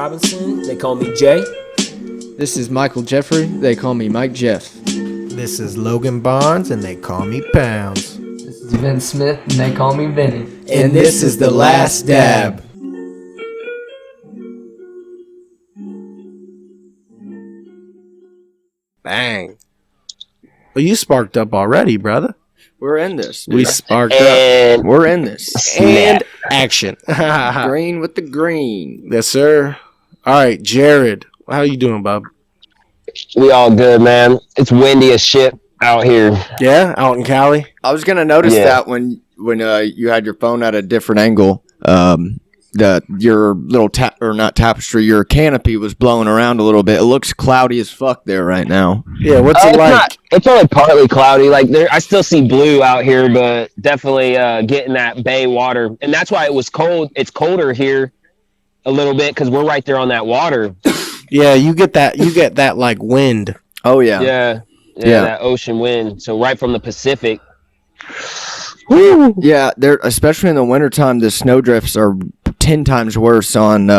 Robinson. They call me Jay. This is Michael Jeffrey. They call me Mike Jeff. This is Logan Barnes, and they call me Pounds. This is Vince Smith, and they call me Vinny. And this is The Last Dab. Bang. Well, you sparked up already, brother. We're in this. Dude. We sparked up. up. We're in this. And action. Green with the green. Yes, sir. All right, Jared. How you doing, bub? We all good, man. It's windy as shit out here. Yeah, out in Cali. I was gonna notice that when you had your phone at a different angle, your little tapestry, your canopy was blowing around a little bit. It looks cloudy as fuck there right now. Yeah, what's it like? It's only partly cloudy. Like I still see blue out here, but definitely getting that bay water, and that's why it was cold. It's colder here a little bit because we're right there on that water. Yeah, you get that like wind. Oh yeah. Yeah, that ocean wind. So right from the Pacific. Woo. Yeah, there, especially in the wintertime, the snow drifts are 10 times worse on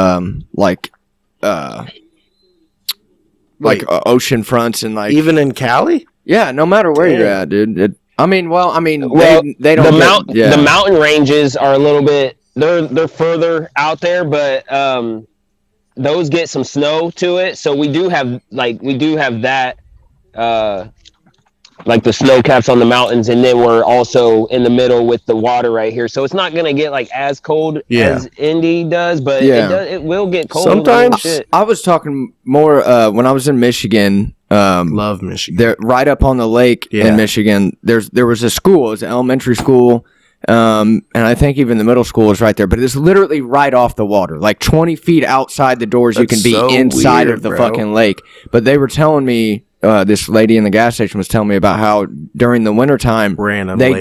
ocean fronts and like even in Cali. Yeah, no matter where you're at, dude. They don't. The mountain ranges are a little bit. They're further out there, but those get some snow to it. So we do have that. Like the snow caps on the mountains, and then we're also in the middle with the water right here. So it's not gonna get like as cold as Indy does, but it will get cold. Sometimes I was talking more when I was in Michigan. Love Michigan. There, right up on the lake in Michigan. There was a school. It was an elementary school, and I think even the middle school was right there. But it's literally right off the water, like 20 feet outside the doors. You can be inside of the fucking lake. But they were telling me. This lady in the gas station was telling me about how during the wintertime they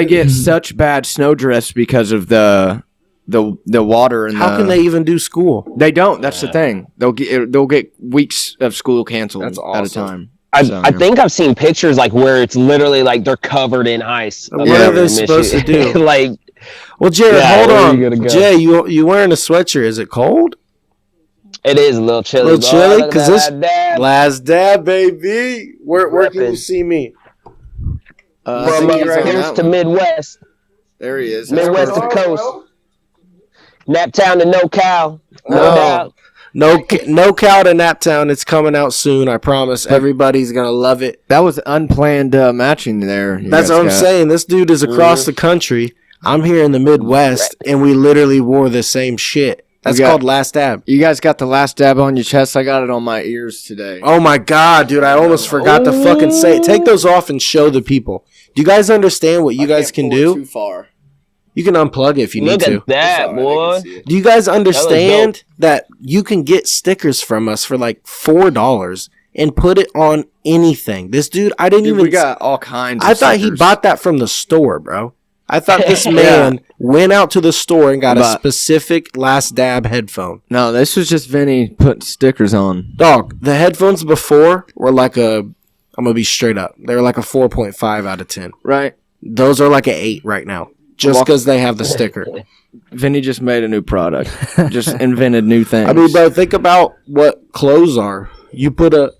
get such bad snow drifts because of the water and how can they even do school? They don't. That's the thing. They'll get weeks of school canceled at a time. I think I've seen pictures like where it's literally like they're covered in ice. What are they supposed to do? Well, Jared, hold on. Jay, you wearing a sweatshirt? Is it cold? It is a little chilly. Because this last dab, baby. Where can you see me? From right here to Midwest. There he is. Midwest to coast. Naptown to NoCal. No doubt. No cow to Naptown. It's coming out soon. I promise. Everybody's gonna love it. That was unplanned matching there. That's what I'm saying. This dude is across the country. I'm here in the Midwest, and we literally wore the same shit. That's called Last Dab. You guys got the Last Dab on your chest. I got it on my ears today. Oh, my God, dude. I almost forgot to fucking say it. Take those off and show the people. Do you guys understand what you guys can do? Too far. You can unplug it if you need to. Look at that, boy. Do you guys understand that you can get stickers from us for like $4 and put it on anything? This dude, we got all kinds of I thought stickers. He bought that from the store, bro. I thought this man went out to the store and got a specific Last Dab headphone. No, this was just Vinny putting stickers on. Dog, the headphones before were like I'm going to be straight up. They were like a 4.5 out of 10. Right. Those are like an 8 right now. Just because they have the sticker. Vinny just made a new product. Just invented new things. I mean, bro, think about what clothes are. You put a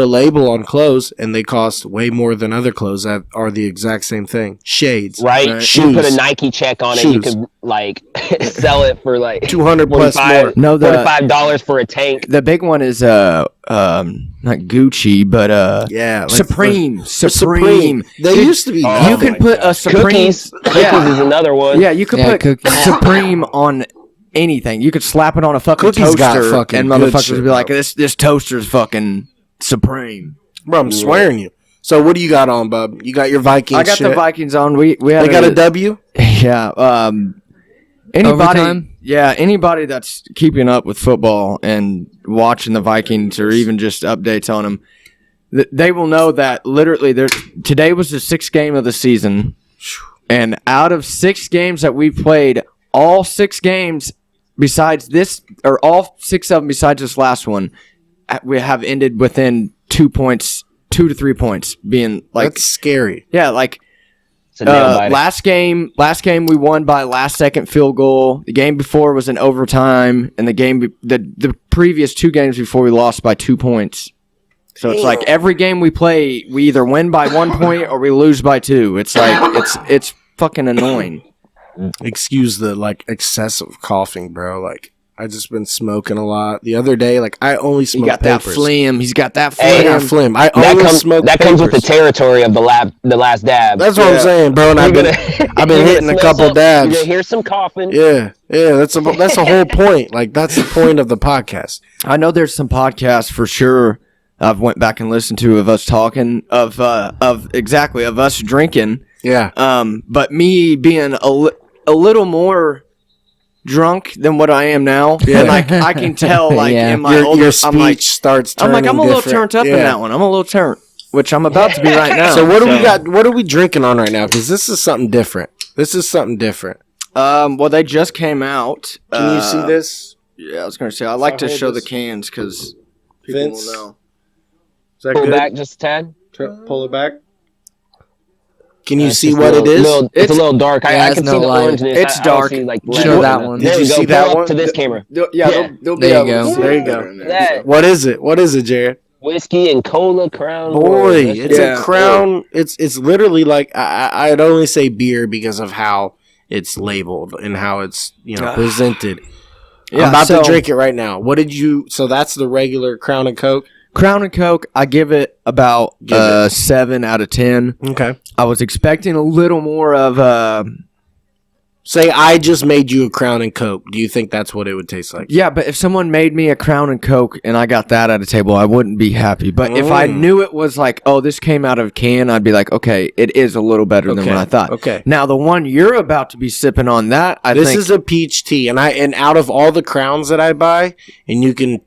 label on clothes, and they cost way more than other clothes that are the exact same thing. Shades, right? Shoes. You put a Nike check on it, you could like sell it for like $200 plus more. No, $45 for a tank. The big one is not Gucci, but like Supreme. They used to be. You can put a Supreme. Cookies is another one. Yeah, you could put Supreme on anything. You could slap it on a fucking Cookies toaster, and motherfuckers would be like, "This toaster's fucking Supreme." Bro, I'm swearing you. So what do you got on, bub? You got your Vikings. I got the Vikings on. We got a W. Yeah. Anybody that's keeping up with football and watching the Vikings or even just updates on them, they will know that literally today was the 6th game of the season, and out of 6 games that we've played, all 6 games besides this, or all 6 of them besides this last one, we have ended within 2 to 3 points, being like that's scary. Yeah, like It's a nail biter. Last game we won by last second field goal. The game before was in overtime, and the previous 2 games before we lost by 2 points. So it's like every game we play, we either win by 1 point or we lose by 2. It's like it's fucking annoying. Excuse the excessive coughing, bro. I just been smoking a lot. The other day, I only smoke He got papers. that phlegm. He's got that I phlegm. got phlegm. I only smoke That papers. comes with the territory of the last dab. That's what I'm saying, bro. And I've been hitting a couple dabs. You're gonna hear some coughing. Yeah. That's the whole point. That's the point of the podcast. I know there's some podcasts for sure I've went back and listened to of us talking of us drinking. Yeah. But me being a little more drunk than what I am now, Yeah. and I can tell in my your speech starts turning I'm a little different. turned up in that one. I'm a little turned, which I'm about to be right now. So what do we got? What are we drinking on right now? Because this is something different. Well, they just came out. Can you see this? Yeah, I was going to say I like to show the cans because people Vince? will know. Is that Pull good? back just a tad. Pull it back. Can you see Just what it is? It's a little dark. I it's can no see the light. orangeness. It's I dark. don't see, Show letters that in it. one. There Did we you go. see that Pull one? up to this camera. They'll be There you able go. to- There you go. Yeah. What is it? What is it, Jared? Whiskey and cola Crown. Boy, That's it's just- a Crown. It's literally I'd only say beer because of how it's labeled and how it's presented. Yeah, I'm about so- to drink it right now. What did you? So that's the regular Crown and Coke. Crown and Coke, I give it about 7 out of 10. Okay. I was expecting a little more of Say I just made you a Crown and Coke. Do you think that's what it would taste like? yeah, but if someone made me a Crown and Coke and I got that at a table, I wouldn't be happy. But if I knew it was like, oh, this came out of a can, I'd be like, okay, it is a little better than what I thought. Okay. Now the one you're about to be sipping on, that I This think is a peach tea, and out of all the Crowns that I buy, and you can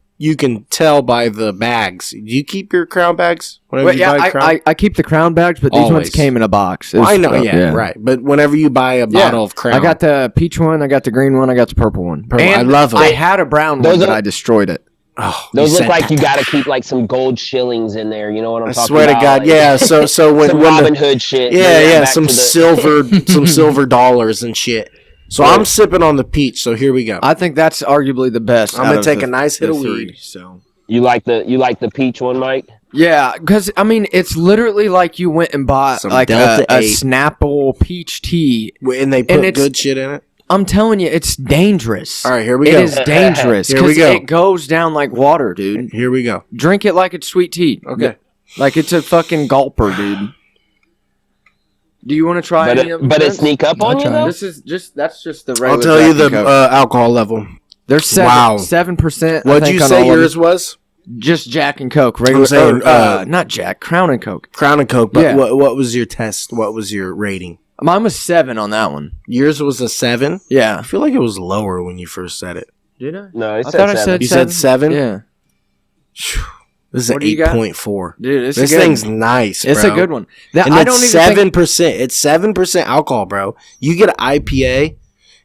tell by the bags. Do you keep your Crown bags? Whenever you buy Crown? I keep the Crown bags, but these Always. ones came in a box. Well, I know, right. But whenever you buy a bottle of Crown, I got the peach one, I got the green one, I got the purple one. Purple, And I love it. I had a brown one, but I destroyed it. oh, Those you look said like that. you got to keep some gold shillings in there. You know what I'm I talking swear about? to God, yeah. So when some Robin Hood shit. yeah, back some to the- silver dollars and shit. So I'm sipping on the peach. So here we go. I think that's arguably the best. I'm gonna take a nice hit of weed. So You like the peach one, Mike? yeah, because I mean, it's literally like you went and bought Some like Delta a 8. Snapple peach tea. And they put it's- good shit in it. I'm telling you, it's dangerous. All right, here we It go. is dangerous Here we because go. it goes down like water, dude. Here we go. Drink it like it's sweet tea. Okay. Like it's a fucking gulper, dude. Do you want to try any of them? But it Vince? sneak up on you though. That's just the regular. I'll tell you Jack the and Coke. alcohol level. There's Wow. 7%. What'd you say yours was? Just Jack and Coke. Regular, saying, not Jack. Crown and Coke. Crown and Coke. But Yeah. what was your test? What was your rating? Mine was 7 on that one. Yours was a 7. I Yeah. feel like it was lower when you first said it. Did I? No, I it said thought I 7. said You said 7? Yeah. Phew. This is an What do you got? 8.4. Dude, it's This a good thing's one. nice, It's bro. a good one. That And I it's don't even 7%. It's 7% alcohol, bro. You get an IPA,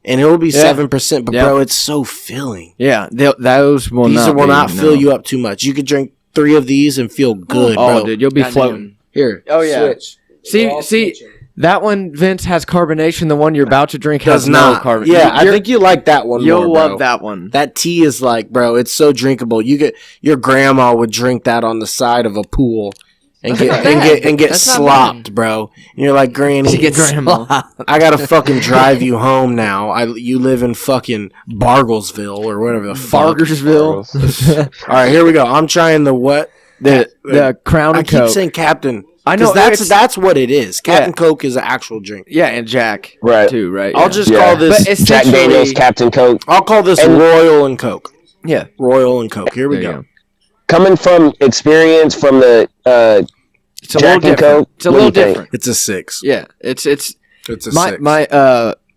and it will be 7%. But Yeah. bro, it's so filling. Yeah, those will These not will be, not no. fill you up too much. You could drink 3 of these and feel good, Oh, bro. dude, you'll be Goddamn. floating. Here. Oh, yeah. Switch. See, that one, Vince, has carbonation. The one you're about to drink Does has not. no carbon. Yeah, I think you like that one you'll more, bro. love that one. That tea is like, bro, it's so drinkable. Your grandma would drink that on the side of a pool and get That's not slopped, bro. And you're like, Granny, She gets slopped. I gotta fucking drive you home now. You live in fucking Barglesville or whatever the fuck. Bargersville. All right, here we go. I'm trying the what? The Crown I and keep Coke. saying Captain. I know, 'cause that's what it is. Captain Yeah. Coke is an actual drink. Yeah, and Jack. Right. Too, right? I'll Yeah. just Yeah. call this. But Jack Daniels, essentially- Captain Coke. I'll call this And- Royal and Coke. Yeah. Royal and Coke. Here we There you go. go. Coming from experience from the It's a Jack little and different. Coke, It's a what do little you think? different. It's a 6. Yeah, it's It's a 6.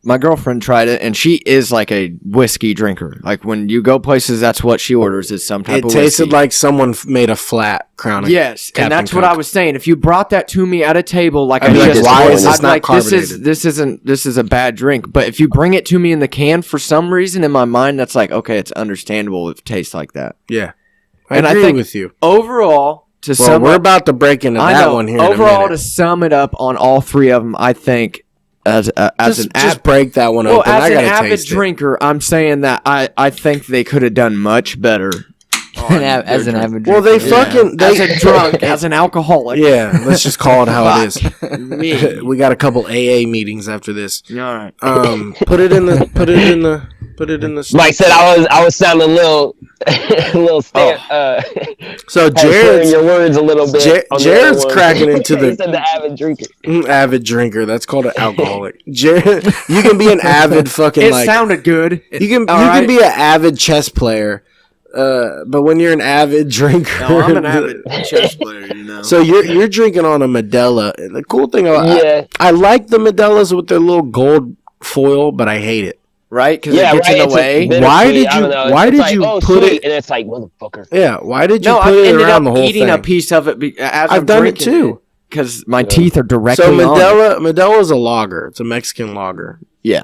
my girlfriend tried it, and she is like a whiskey drinker. Like when you go places, that's what she orders is some type It of tasted whiskey. like someone made a flat Crown of Yes, Captain and that's Coke. what I was saying. If you brought that to me at a table, like I'd be like, why is this I'd not like, carbonated? this is a bad drink. But if you bring it to me in the can, for some reason in my mind, that's like, okay, it's understandable if it tastes like that. Yeah. I And I agree think- with you. Overall, we're about to break into that one here. Overall, to sum it up on all three of them, I think just break that one open. As an avid drinker, I'm saying that I think they could have done much better. As an avid drinker. Well, as a drunk, as an alcoholic. Yeah, let's just call it how it is. We got a couple AA meetings after this. All right. Put it in the. Mike said I was sounding a little So Jared's your words a little bit. Jared's cracking into he said the avid drinker. Avid drinker. That's called an alcoholic. Jared, you can be an avid fucking. It sounded good. You can be an avid chess player. But when you're an avid drinker, I'm an avid chess player, So you're drinking on a Modelo. The cool thing about I like the Modelos with their little gold foil, but I hate it. Right? Because it gets in the way. Why did you put it? And it's like motherfucker. Yeah. Why did you put it ended around up the whole eating thing? a piece of it as I've done it too. Because my teeth are directly on Modelo is a lager. It's a Mexican lager. Yeah.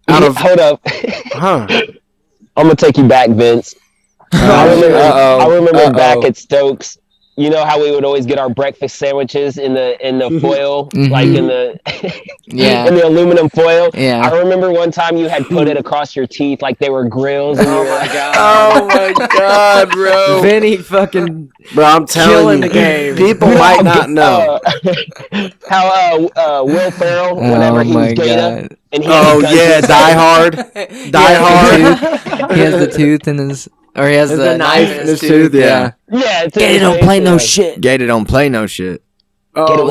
Hold up. Huh. I'm gonna take you back, Vince. I remember back at Stokes. You know how we would always get our breakfast sandwiches in the foil, like in the in the aluminum foil. Yeah. I remember one time you had put it across your teeth like they were grills. And Oh my god, bro! Vinny fucking I'm telling you, the game. People might not know how Will Ferrell, whenever he was Gator, and he Die Hard. He has the tooth in his. Or he has the knife in his tooth, Yeah. Gator don't play no shit. Gator don't play no shit. When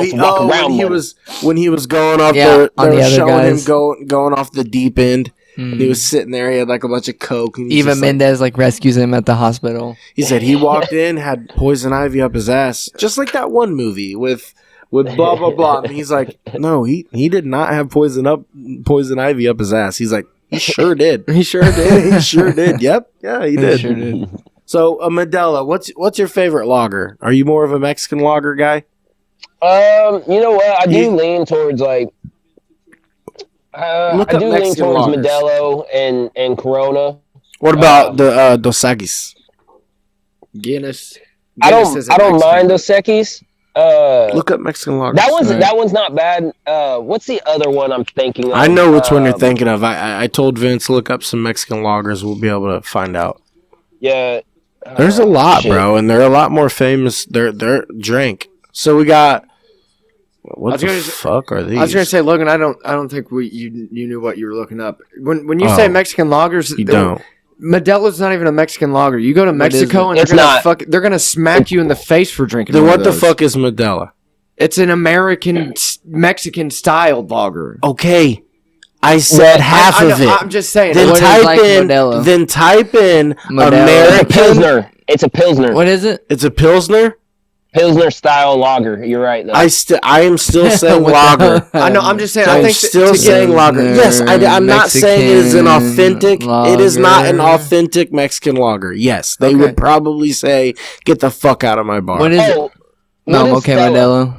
he was going off going off the deep end. He was sitting there. He had like a bunch of coke. And Eva Mendes rescues him at the hospital. He said he walked in, had poison ivy up his ass, just like that one movie with blah blah blah. And he's like, no, he did not have poison ivy up his ass. He's like, he sure did. He sure did. He sure did. Yep. Yeah, he did. Sure did. So, Modelo, what's your favorite lager? Are you more of a Mexican lager guy? You know what? I do lean towards lean towards lagers. Modelo and Corona. What about the Dos Equis? Guinness. I don't mind Dos Equis. Look up Mexican lagers. That one's not bad. What's the other one I'm thinking of? I know which one you're thinking of. I told Vince look up some Mexican lagers. We'll be able to find out. Yeah. There's a lot, bro, and they're a lot more famous. They're drink. So we got. What the fuck are these? I was gonna say, Logan. I don't think you knew what you were looking up. When you say Mexican lagers, you don't. Medelo's not even a Mexican lager. You go to Mexico and they're gonna smack you in the face for drinking. Then what the fuck is Modelo? It's an American Mexican styled lager. Okay, I said half of it. I'm just saying. Then type in American. It's a Pilsner. It's a Pilsner. What is it? It's a Pilsner. Pilsner style lager. You're right, though. I am still saying lager. I know. I'm just saying. I'm still saying lager. Yes, I'm not saying it is an authentic. Lager. It is not an authentic Mexican lager. Yes, they would probably say, "Get the fuck out of my bar." What is it? No, I'm okay, Modelo.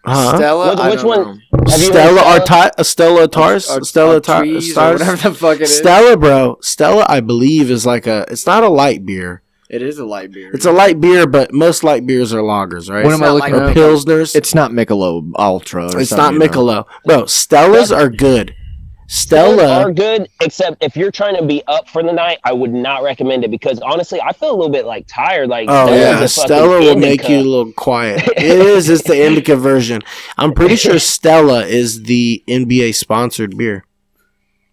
Stella. Which one? Stella Artois? Stella Artois? Whatever the fuck it is. Stella, bro. Stella, I believe, is it's not a light beer. It is a light beer. It's a light beer, but most light beers are lagers, right? What am I looking at? Pilsners. It's not Michelob Ultra. It's not Michelob. Bro, Stellas are good. Stella are good, except if you're trying to be up for the night, I would not recommend it because honestly, I feel a little bit tired. Stella will make you a little quiet. It is. It's the indica version. I'm pretty sure Stella is the NBA sponsored beer.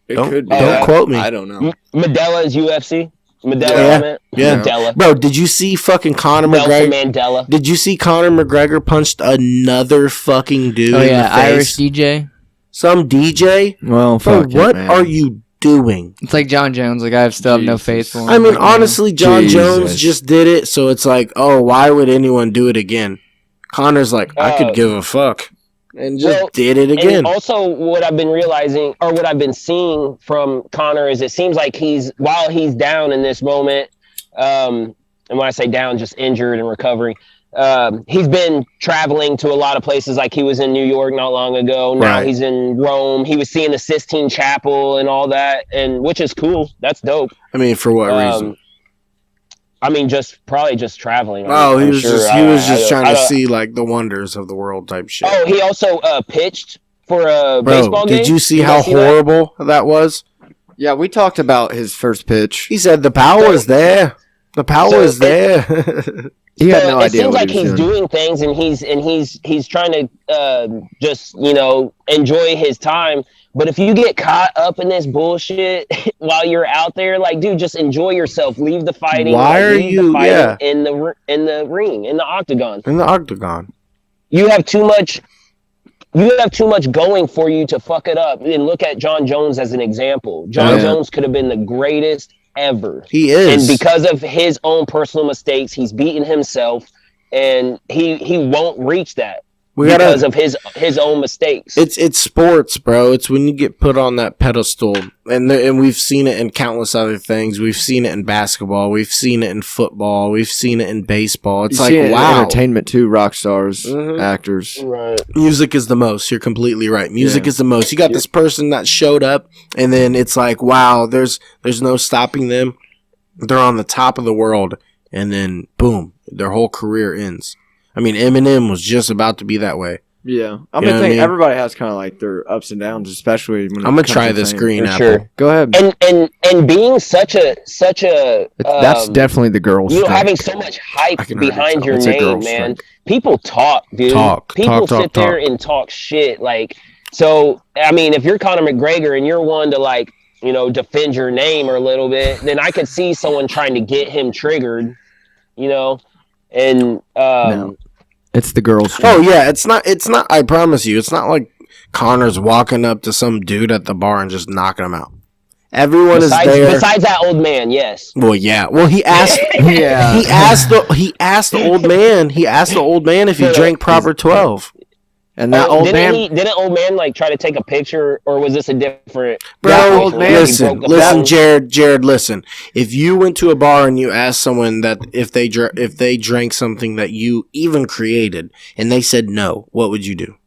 Don't quote me. I don't know. Modelo is UFC. Modelo, yeah. Mandela. Bro, did you see fucking Conor McGregor? Mandela. Did you see Conor McGregor punched another fucking dude? Oh in yeah, the face? Irish DJ. Some DJ. Well, bro, what are you doing? It's like John Jones. I still have no faith for him. I mean, honestly, John Jones just did it, so it's why would anyone do it again? Conor's I could give a fuck. And just did it again. And also, what I've been realizing, or what I've been seeing from Conor, is it seems like while he's down in this moment, and when I say down, just injured and recovering, he's been traveling to a lot of places. Like he was in New York not long ago. Now he's in Rome. He was seeing the Sistine Chapel and all that, and which is cool. That's dope. I mean, for what reason? I mean, probably just traveling. Oh, he was just trying to see. see like the wonders of the world type shit. Oh, he also pitched for a baseball game. Did you see how horrible that was? Yeah, we talked about his first pitch. He said the power is there. The power is there. He had no idea. It seems what like he's doing things, and he's trying to just enjoy his time. But if you get caught up in this bullshit while you're out there, like, dude, just enjoy yourself. Leave the fighting. Why are you in the ring, in the octagon? In the octagon, you have too much. You have too much going for you to fuck it up. And look at John Jones as an example. John Jones could have been the greatest ever. He is. And because of his own personal mistakes, he's beaten himself, and he won't reach that because of his own mistakes. It's sports, bro. It's when you get put on that pedestal, and we've seen it in countless other things. We've seen it in basketball. We've seen it in football. We've seen it in baseball. It's wow. Entertainment too. Rock stars, actors. Right. Music is the most. You're completely right. Music is the most. You got this person that showed up, and then it's like, wow, there's no stopping them. They're on the top of the world, and then boom, their whole career ends. I mean, Eminem was just about to be that way. Yeah, I mean, everybody has kind of like their ups and downs, especially when I'm gonna try this green apple. Sure. Go ahead. And being such a that's definitely the girl's having so much hype behind your name, man. People talk, dude. People sit there and talk shit. Like, so I mean, if you're Conor McGregor and you're one to like, defend your name or a little bit, then I could see someone trying to get him triggered, and no. It's the girl's Oh yeah, it's not I promise you, it's not like Conor's walking up to some dude at the bar and just knocking him out. Everyone is there. Besides that old man, yes. Well, yeah. Well, he asked He asked the old man if he drank proper 12. And that old man didn't old man like try to take a picture, or was this a different old man? Listen, Jared, listen. If you went to a bar and you asked someone that if they drank something that you even created and they said no, what would you do?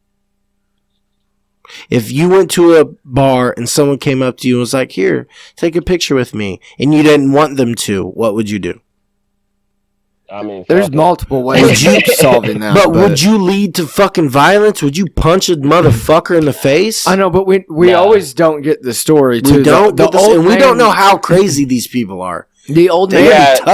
If you went to a bar and someone came up to you and was like, "Here, take a picture with me," and you didn't want them to, what would you do? I mean, there's multiple ways of solving that. But would you lead to fucking violence? Would you punch a motherfucker in the face? I know, but we always don't get the story. We don't, we don't know how crazy these people are. The old man, the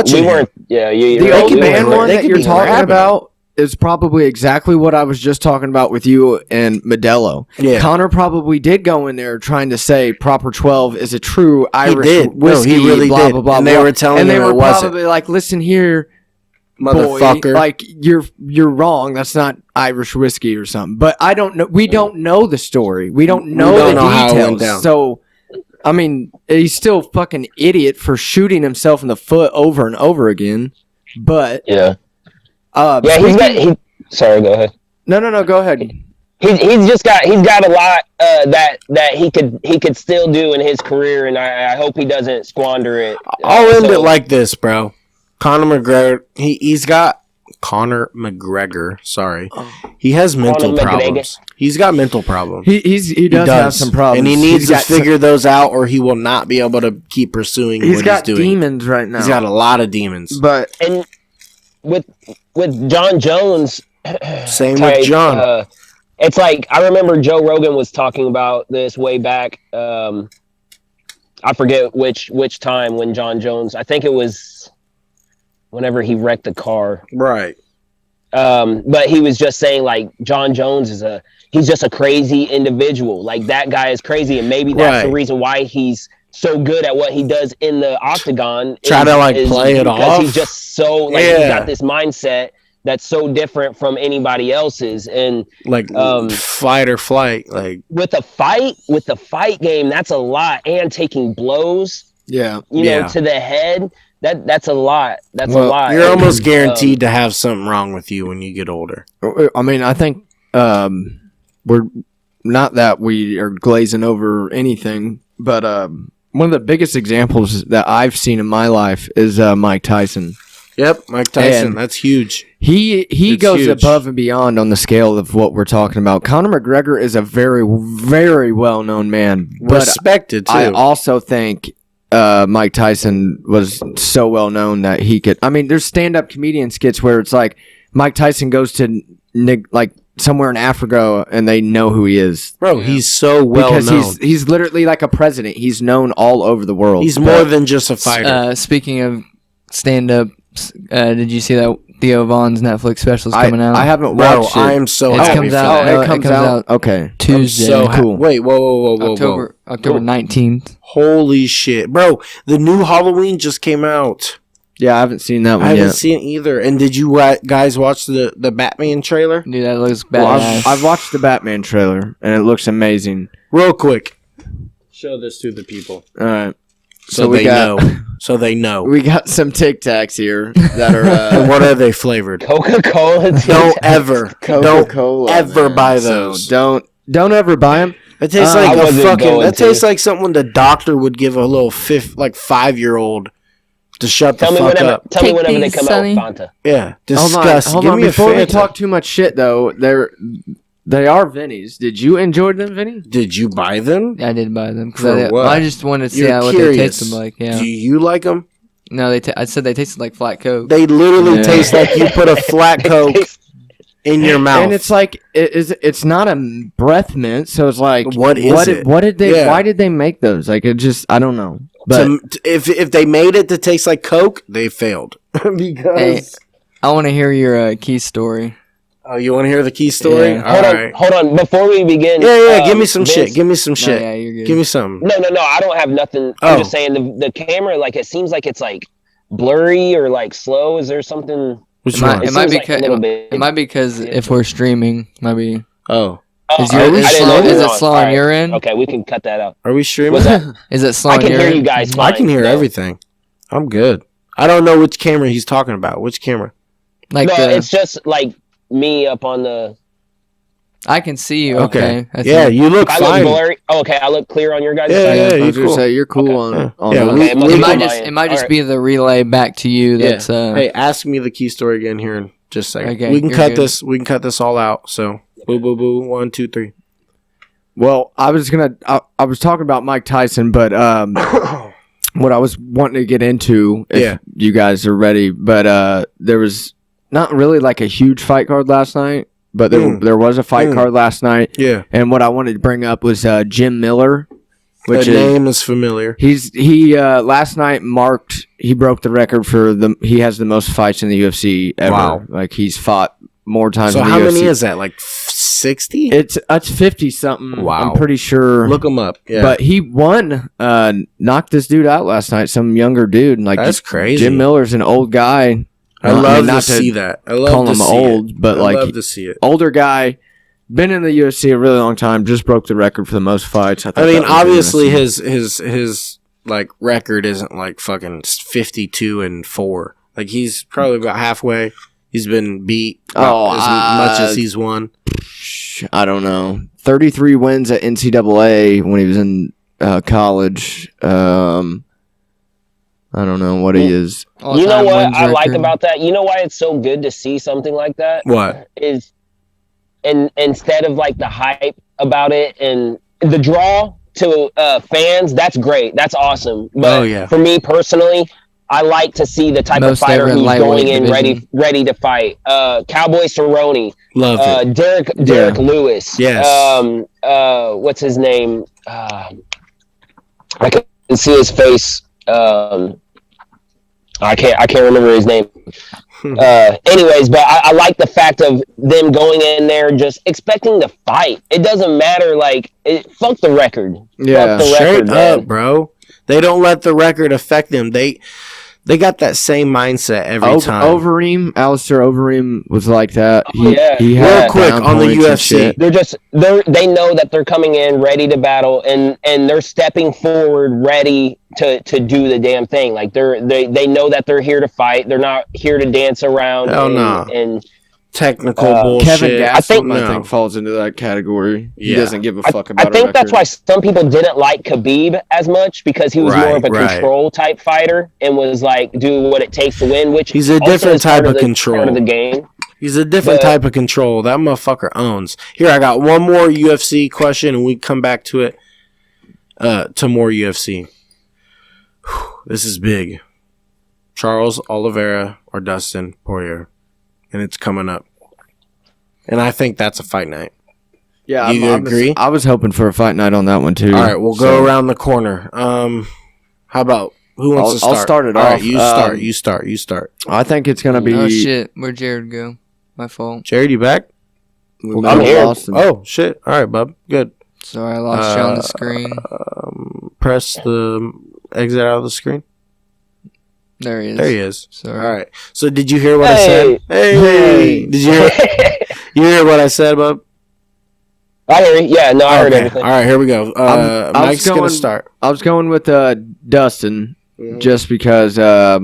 old man one that you're talking about is probably exactly what I was just talking about with you and Modelo. Yeah. Conor probably did go in there trying to say Proper 12 is a true Irish whiskey. No, he really blah, did. Blah, blah, and they were telling him it wasn't. And they were probably like, listen here, motherfucker. Boy, like you're wrong. That's not Irish whiskey or something. But I don't know. We don't know the story. We don't know the details. So, I mean, he's still a fucking idiot for shooting himself in the foot over and over again. But sorry, go ahead. No, go ahead. He's got a lot that he could still do in his career, and I hope he doesn't squander it. I'll end it like this, bro. Conor McGregor, Conor McGregor, sorry. He has mental problems. He's got mental problems. He does have some problems. And he needs to figure those out, or he will not be able to keep pursuing what he's doing. He's got demons right now. He's got a lot of demons. And with John Jones, same with John. It's like, I remember Joe Rogan was talking about this way back. I forget which time when John Jones, I think it was whenever he wrecked the car. Right. But he was just saying, like, John Jones he's just a crazy individual. Like, that guy is crazy, and maybe that's the reason why he's so good at what he does in the octagon. Play it off. Because he's just so, like, he's got this mindset that's so different from anybody else's, and like fight or flight. Like with the fight game, that's a lot, and taking blows. Yeah, you know, to the head. That's a lot. That's a lot. You're almost guaranteed to have something wrong with you when you get older. I mean, I think we're not that we are glazing over anything, but one of the biggest examples that I've seen in my life is Mike Tyson. Yep, Mike Tyson. And that's huge. He goes above and beyond on the scale of what we're talking about. Conor McGregor is a very, very well-known man. Respected, too. I also think Mike Tyson was so well known that he could. I mean, there's stand-up comedian skits where it's like Mike Tyson goes to like somewhere in Africa and they know who he is. Bro, he's so well known. Because he's literally like a president. He's known all over the world. He's more than just a fighter. Speaking of stand-up, did you see that Theo Vaughn's Netflix special is coming out? I haven't Bro, watched I it. am so It happy. comes for out. that. It comes out. Okay. Tuesday. So Cool. Wait, whoa. October 19th. Holy shit. Bro, the new Halloween just came out. Yeah, I haven't seen that one I haven't yet. seen it either. And did you guys watch the Batman trailer? Dude, that looks badass. Well, I've watched the Batman trailer and it looks amazing. Real quick. Show this to the people. All right. So we they got- know. So they know. We got some Tic Tacs here that are And what are they flavored? Coca-Cola. Don't ever. Coca-Cola. Don't ever man. buy So those. don't ever buy them. It tastes I like a wasn't fucking. going That to. tastes like something the doctor would give a little 5-year-old to shut the Tell me fuck whenever. up. Tell me Take whenever they these, come Sonny. out with Fanta. Yeah, disgusting. Hold Give on. me Before a we Fanta. talk too much shit, though, they are Vinny's. Did you enjoy them, Vinny? Did you buy them? I did buy them. 'Cause For what? I just wanted to see You're what they curious. tasted like. Yeah. Do you like them? No, I said they tasted like flat Coke. They literally Yeah. taste like you put a flat Coke in your mouth. And it's like it's not a breath mint, so it's like What is it? What did they? Yeah. Why did they make those? Like it just I don't know. But If they made it to taste like Coke, they failed. Because Hey, I want to hear your key story. oh, you want to hear the key story? Yeah. All right. Hold on. Before we begin. Yeah. Give me some Vince- shit. Give me some No, shit. yeah, you're good. Give me some. No. I don't have nothing. Oh. I'm just saying the camera, like, it seems like it's like blurry or like slow. Is there something? Which It might, one? it might be seems like a little bit. it might be because if we're streaming, might be. Oh, Oh, Is, I your, didn't is, know slow, we is were it on. slow All on right. your end? Okay, we can cut that out. are we streaming? What's that? Is it slow I on can your hear end? you guys I fine. can hear No. everything. I'm good. I don't know which camera he's talking about. Which camera? Like No, the, it's just like me up on the. I can see you. Okay. I see Yeah, you. you look I look fine. blurry. Oh, okay, I look clear on your guys' Yeah, side. yeah, I you was gonna cool. say you're cool Okay. on Yeah, that. we- Okay, it must It be might on just my it might end. just All be the relay back to you. Yeah. That's Hey, ask me the key story again here in just a second. Okay, we can you're cut good. this. We can cut this all out. So, boo, boo, boo. 1, 2, 3. Well, I was talking about Mike Tyson, but what I was wanting to get into, if Yeah. you guys are ready, but there was not really like a huge fight card last night, but there was a fight card last night, Yeah, and what I wanted to bring up was Jim Miller, which the is name is familiar. he last night he broke the record for he has the most fights in the UFC ever. Wow. Like he's fought more times. So in the how UFC. many is that? Like 60? It's 50 something. Wow. I'm pretty sure. Look them up. Yeah, But he won, knocked this dude out last night. Some younger dude. And like that's crazy. Jim Miller's an old guy. I mean, love not to see that. I love call to him see old, it. but I like love to see it. older guy, been in the UFC a really long time. Just broke the record for the most fights. I thought mean, that was obviously interesting. his like record isn't like fucking 52-4. Like he's probably about halfway. He's been beat about as much as he's won. I don't know. 33 wins at NCAA when he was in college. I don't know what he is. You know what I like about that? You know why it's so good to see something like that? What? Is instead of like the hype about it and the draw to fans, that's great. That's awesome. But for me personally, I like to see the type Most of fighter favorite who's lightweight going in division. ready to fight. Cowboy Cerrone, Love it. Derek Lewis. Yes. What's his name? I can see his face. I can't remember his name. Anyways, but I like the fact of them going in there just expecting to fight. It doesn't matter. Like, fuck the record. Yeah, fuck the Straight record, man. up, bro. They don't let the record affect them. They got that same mindset every time. Alistair Overeem was like that. Yeah. He Real had quick down on the points and UFC. shit. They know that they're coming in ready to battle and they're stepping forward ready to do the damn thing. Like they know that they're here to fight. They're not here to dance around. Hell no. And Technical bullshit. Kevin Gastelum, I No. think, falls into that category. He Yeah. doesn't give a fuck about I think a that's why record. some people didn't like Khabib as much because he was more of a control type fighter and was like do what it takes to win. Which He's a also different is part type of the- control. Part of the game. He's a different type of control. That motherfucker owns. Here, I got one more UFC question, and we come back to it. To more UFC. This is big. Charles Oliveira or Dustin Poirier, and it's coming up. And I think that's a fight night. Yeah, you agree? I was hoping for a fight night on that one too. All right, we'll go around the corner. How about who wants to start? I'll start it off. All right, you start. You start. I think it's gonna be. Oh shit! Where'd Jared go? My fault. Jared, you back? I'm here. Oh shit! All right, bub. Good. Sorry, I lost you on the screen. Press the exit out of the screen. There he is. There he is. Sorry. All right. So did you hear what I said? Hey. Did you hear? You hear what I said, bub? I hear you. Yeah, no, I heard everything. All right, here we go. Mike's going to start. I was going with Dustin just because I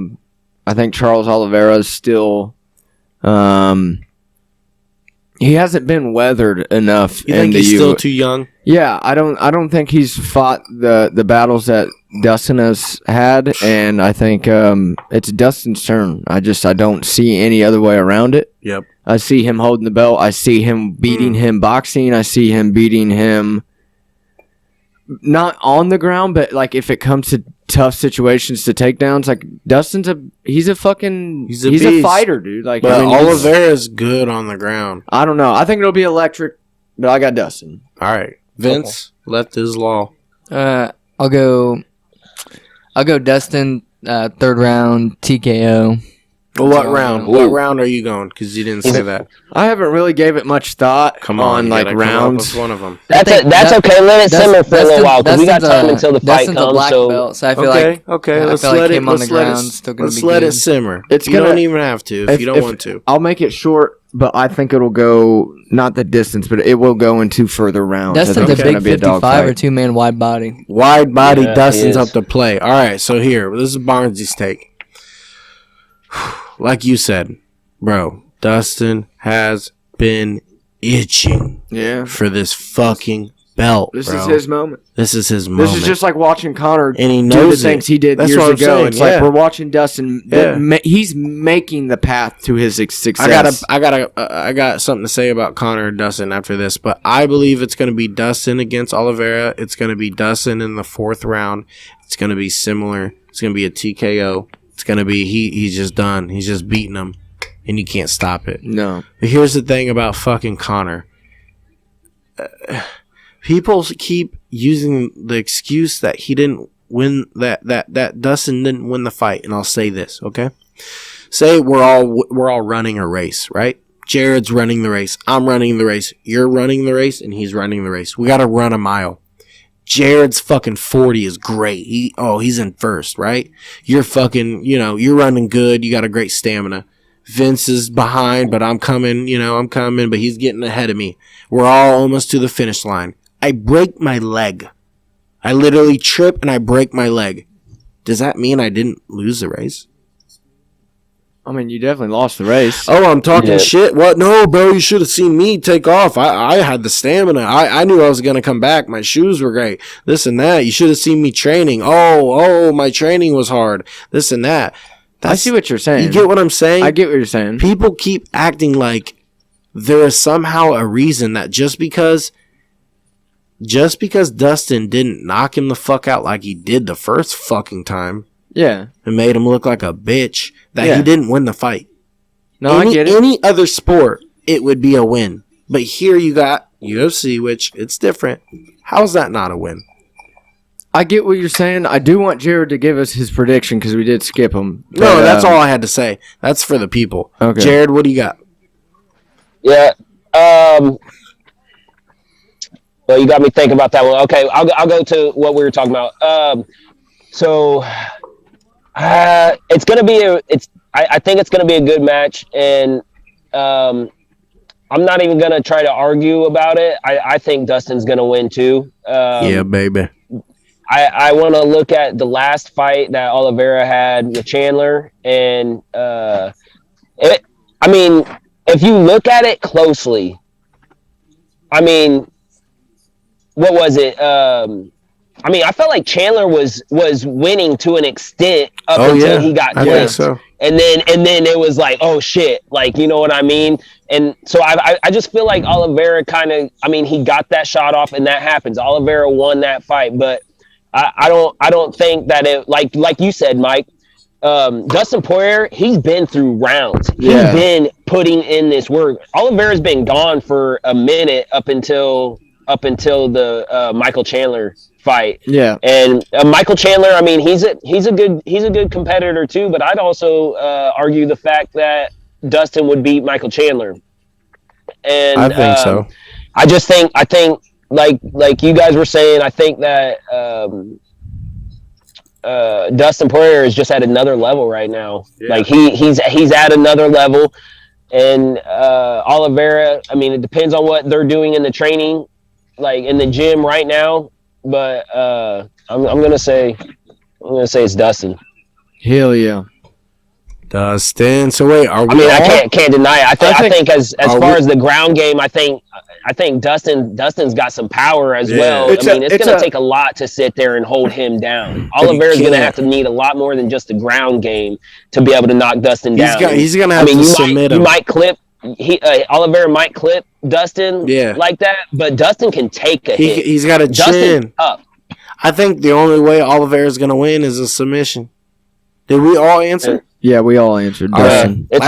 think Charles Oliveira is still he hasn't been weathered enough. You think he's still too young? Yeah, I don't think he's fought the battles that Dustin has had, and I think it's Dustin's turn. I don't see any other way around it. Yep. I see him holding the belt. I see him beating him boxing. I see him beating him not on the ground, but like if it comes to tough situations to takedowns, like Dustin's he's a fighter, dude. Like, but Oliveira's good on the ground. I don't know. I think it'll be electric, but I got Dustin. All right, Vince, left his law. I'll go Dustin. Third round TKO. Well, what round? What round are you going? Because you didn't say that. I haven't really gave it much thought. Come on, like rounds. One of them. That's okay. Let it simmer for a little while because we got time until the fight Dustin's comes. a black belt, so I feel like let's let it. Let's let it simmer. You don't even have to if you don't want to. I'll make it short, but I think it'll go not the distance, but it will go into further rounds. Dustin's a big 55 or 2-man wide body. Wide body. Dustin's up to play. All right, so here, this is Barnesy's take. Like you said, bro, Dustin has been itching for this fucking belt, This bro. is his moment. This is his moment. This is just like watching Conor and he do knows the things he did That's years what I'm ago. saying, It's like we're watching Dustin. He's making the path to his success. I got something to say about Conor and Dustin after this, but I believe it's going to be Dustin against Oliveira. It's going to be Dustin in the 4th round. It's going to be similar. It's going to be a TKO. It's going to be he's just done. He's just beating him, and you can't stop it. No. But here's the thing about fucking Conor. People keep using the excuse that he didn't win, that Dustin didn't win the fight, and I'll say this, okay? Say we're all running a race, right? Jared's running the race. I'm running the race. You're running the race, and he's running the race. We got to run a mile. Jared's fucking 40 is great. He's in first, right? You're fucking, you're running good. You got a great stamina. Vince is behind, but I'm coming, but he's getting ahead of me. We're all almost to the finish line. I break my leg. I literally trip and I break my leg. Does that mean I didn't lose the race? I mean, you definitely lost the race. Oh, I'm talking shit. What? No, bro, you should have seen me take off. I had the stamina. I knew I was going to come back. My shoes were great. This and that. You should have seen me training. Oh, my training was hard. This and that. I see what you're saying. You get what I'm saying? I get what you're saying. People keep acting like there is somehow a reason that just because Dustin didn't knock him the fuck out like he did the first fucking time. Yeah. And made him look like a bitch, that he didn't win the fight. No, I get it. Any other sport, it would be a win. But here you got UFC, which it's different. How is that not a win? I get what you're saying. I do want Jared to give us his prediction because we did skip him. But, no, that's all I had to say. That's for the people. Okay. Jared, what do you got? Yeah. Well, you got me thinking about that one. Okay, I'll go to what we were talking about. It's gonna be I think it's gonna be a good match, and I'm not even gonna try to argue about it. I think Dustin's gonna win too. Yeah, baby. I want to look at the last fight that Oliveira had with Chandler, and if you look at it closely, what was it? I felt like Chandler was winning to an extent up until he got clipped. I think so. And then it was like, oh shit, like, you know what I mean? And so I just feel like Oliveira he got that shot off, and that happens. Oliveira won that fight, but I don't think that it like you said, Mike. Dustin Poirier, he's been through rounds. Yeah. He's been putting in this work. Oliveira's been gone for a minute up until the Michael Chandler fight. Yeah. And Michael Chandler, I mean, he's a good competitor too. But I'd also argue the fact that Dustin would beat Michael Chandler. And I think so. I think like you guys were saying, I think that. Dustin Poirier is just at another level right now. Yeah. Like he's at another level, and Oliveira. I mean, it depends on what they're doing in the training, like in the gym right now. But I'm gonna say it's Dustin. Hell yeah, Dustin. So wait, are we? I mean, all? I can't deny it. I think as far as the ground game, I think Dustin's got some power as well. It's going to take a lot to sit there and hold him down. Oliveira's going to have to need a lot more than just the ground game to be able to knock Dustin down. He's going to have to submit him. You might clip. Oliveira might clip Dustin like that, but Dustin can take a hit. He's got a chin. Up. I think the only way Oliveira's going to win is a submission. Did we all answer? Yeah, we all answered. Dustin. I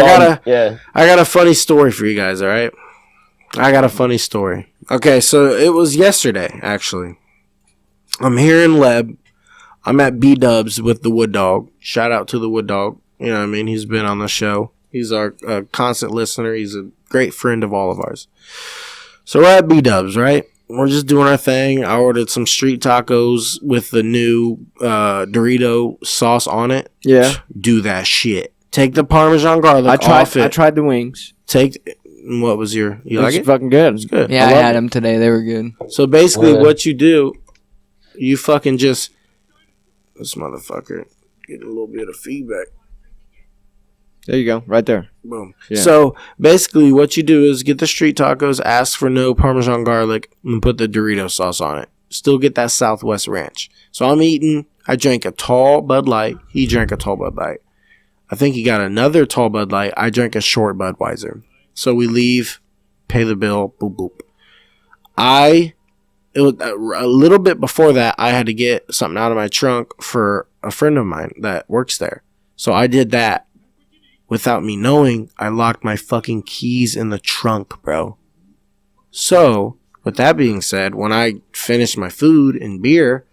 got a funny story for you guys, all right? I got a funny story. Okay, so it was yesterday, actually. I'm here in Leb. I'm at B-Dubs with the Wood Dog. Shout out to the Wood Dog. You know what I mean? He's been on the show. He's our constant listener. He's a great friend of all of ours. So we're at B-Dubs, right? We're just doing our thing. I ordered some street tacos with the new Dorito sauce on it. Yeah. Do that shit. Take the Parmesan garlic off it. I tried the wings. What was you like it? Fucking good. It's good. Yeah, I had them today. They were good. So basically what you do, you fucking just, this motherfucker, get a little bit of feedback. There you go. Right there. Boom. Yeah. So basically what you do is get the street tacos, ask for no Parmesan garlic, and put the Dorito sauce on it. Still get that Southwest Ranch. So I drank a tall Bud Light. He drank a tall Bud Light. I think he got another tall Bud Light. I drank a short Budweiser. So we leave, pay the bill, boop, boop. It was a little bit before that, I had to get something out of my trunk for a friend of mine that works there. So I did that. Without me knowing, I locked my fucking keys in the trunk, bro. So, with that being said, when I finished my food and beer,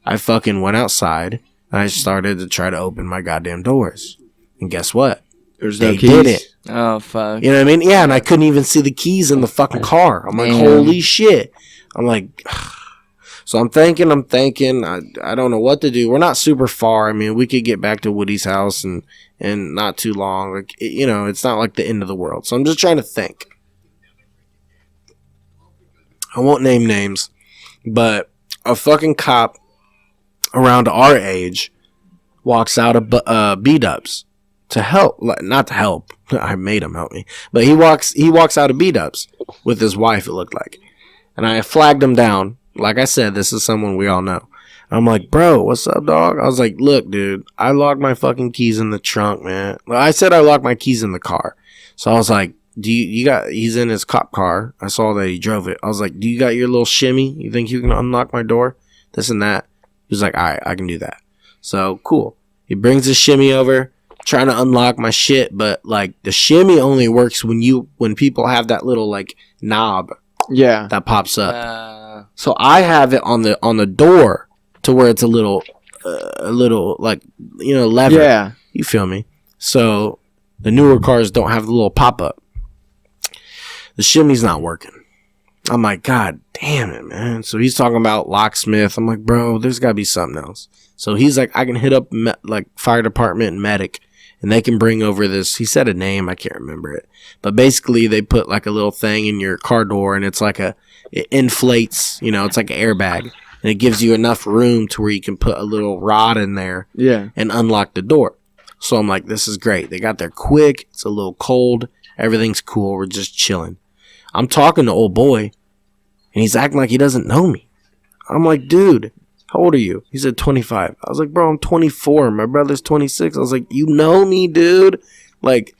I fucking went outside and I started to try to open my goddamn doors. And guess what? They did it. Oh, fuck. You know what I mean? Yeah, and I couldn't even see the keys in the fucking car. I'm like, holy shit. I'm like, so I'm thinking, I don't know what to do. We're not super far. I mean, we could get back to Woody's house and not too long. Like, it's not like the end of the world. So I'm just trying to think. I won't name names, but a fucking cop around our age walks out of B-Dubs. To help, not to help. I made him help me, but he walks out of B-Dubs with his wife. It looked like, and I flagged him down. Like I said, this is someone we all know. I'm like, bro, what's up, dog? I was like, look, dude, I locked my fucking keys in the trunk, man. Well, I said I locked my keys in the car, so I was like, he's in his cop car. I saw that he drove it. I was like, do you got your little shimmy? You think you can unlock my door? This and that. He was like, all right, I can do that. So cool. He brings his shimmy over. Trying to unlock my shit, but like the shimmy only works when people have that little like knob that pops up. So I have it on the door to where it's a little like lever. Yeah, you feel me? So the newer cars don't have the little pop up. The shimmy's not working. I'm like, God damn it, man. So he's talking about locksmith. I'm like, bro, there's got to be something else. So he's like, I can hit up like fire department and medic. And they can bring over this, he said a name, I can't remember it. But basically they put like a little thing in your car door and it's like it inflates, it's like an airbag. And it gives you enough room to where you can put a little rod in there and unlock the door. So I'm like, this is great. They got there quick. It's a little cold. Everything's cool. We're just chilling. I'm talking to old boy and he's acting like he doesn't know me. I'm like, dude. How old are you? He said 25. I was like, bro, I'm 24. My brother's 26. I was like, you know me, dude. Like,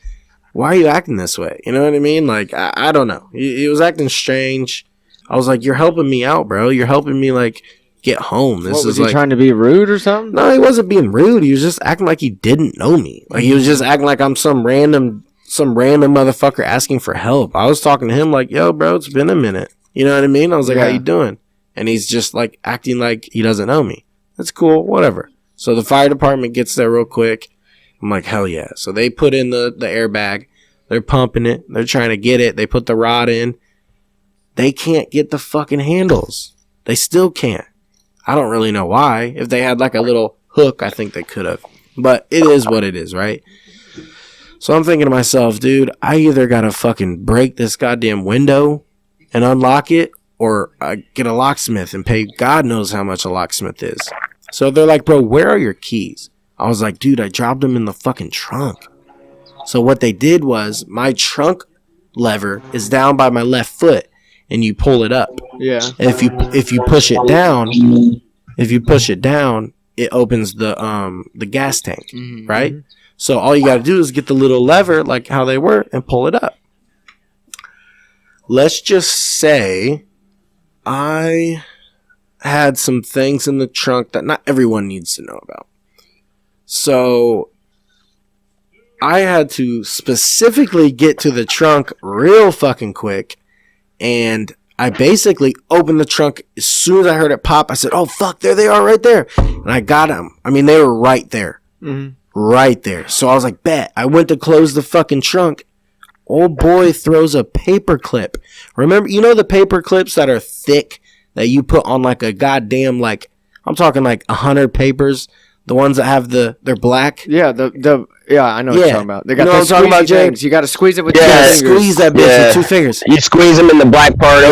why are you acting this way? You know what I mean? Like, I don't know. He was acting strange. I was like, you're helping me out, bro. You're helping me, like, get home. This Was is he trying to be rude or something? No, he wasn't being rude. He was just acting like he didn't know me. Like he was just acting like I'm some random motherfucker asking for help. I was talking to him like, yo, bro, it's been a minute. You know what I mean? I was like, how you doing? And he's just like acting like he doesn't know me. That's cool, whatever. So the fire department gets there real quick. I'm like, hell yeah. So they put in the airbag. They're pumping it. They're trying to get it. They put the rod in. They can't get the fucking handles. They still can't. I don't really know why. If they had like a little hook, I think they could have. But it is what it is, right? So I'm thinking to myself, dude, I either gotta fucking break this goddamn window and unlock it, or I get a locksmith and pay God knows how much a locksmith is. So they're like, bro, where are your keys? I was like, dude, I dropped them in the fucking trunk. So what they did was, my trunk lever is down by my left foot, and you pull it up. Yeah. And if you push it down, it opens the gas tank, right? So all you got to do is get the little lever, like how they were, and pull it up. Let's just say I had some things in the trunk that not everyone needs to know about. So I had to specifically get to the trunk real fucking quick, and I basically opened the trunk as soon as I heard it pop. I said, oh, fuck, there they are right there. And I got them. I mean, they were right there. Right there. So I was like, bet. I went to close the fucking trunk. Old boy throws a paper clip. Remember, you know the paper clips that are thick that you put on like a goddamn, like, I'm talking like 100 papers. The ones that have they're black. Yeah, I know what you're talking about. They got what I'm talking about, James. You got to squeeze it with 2 fingers. fingers. Squeeze that bitch with 2 fingers. You squeeze them in the black part.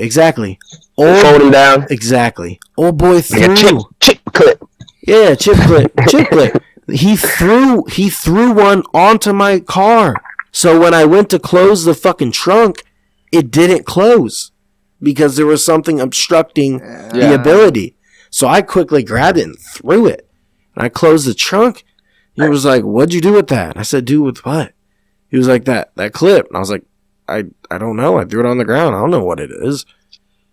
Exactly. Fold them down. Exactly. Old boy threw. Like chip clip. Yeah, chip clip. He threw one onto my car. So when I went to close the fucking trunk, it didn't close because there was something obstructing the ability. So I quickly grabbed it and threw it. And I closed the trunk. He was like, what'd you do with that? And I said, do with what? He was like, that clip. And I was like, I don't know. I threw it on the ground. I don't know what it is.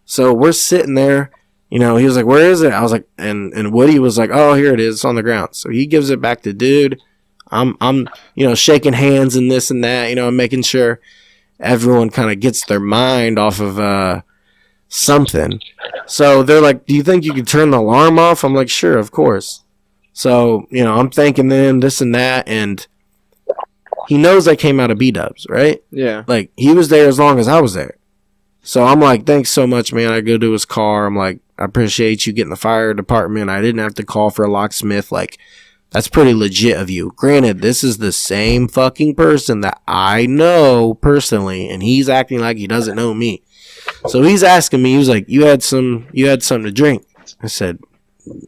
So we're sitting there. You know, he was like, where is it? I was like, and Woody was like, oh, here it is. It's on the ground. So he gives it back to dude. I'm shaking hands and this and that. I'm making sure everyone kind of gets their mind off of something. So they're like, do you think you could turn the alarm off? I'm like, sure, of course. So, I'm thanking them, this and that, and he knows I came out of B-dubs, right? Yeah. Like, he was there as long as I was there. So I'm like, thanks so much, man. I go to his car. I'm like, I appreciate you getting the fire department. I didn't have to call for a locksmith. Like, that's pretty legit of you. Granted, this is the same fucking person that I know personally, and he's acting like he doesn't know me. So he's asking me, he was like, you had something to drink. I said,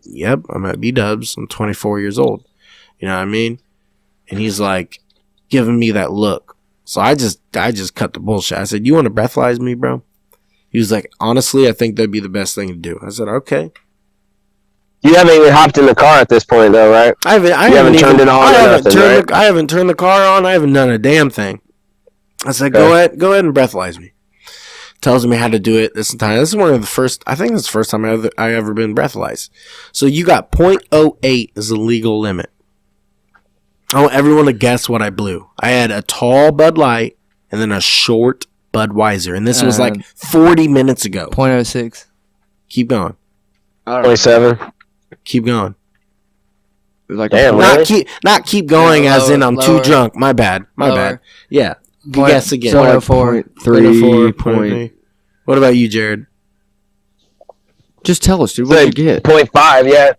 yep, I'm at B-dubs. I'm 24 years old. You know what I mean? And he's like giving me that look. So I just cut the bullshit. I said, you want to breathalyze me, bro? He was like, honestly, I think that'd be the best thing to do. I said, okay. You haven't even hopped in the car at this point, though, right? I haven't turned it on. I haven't turned the car on. I haven't done a damn thing. I said, go ahead and breathalyze me. Tells me how to do it this time. This is one of the first. I think this is the first time I ever been breathalyzed. So you got 0.08 is the legal limit. I want everyone to guess what I blew. I had a tall Bud Light and then a short Budweiser, and this was like 40 minutes ago. 0.06. Keep going. 0.7. Keep going. Like damn, not keep going as lower, in I'm too drunk. My bad. Yeah. Guess again. 0.04. 3.3. What about you, Jared? Just tell us, dude. What did you get? 0.5, yeah.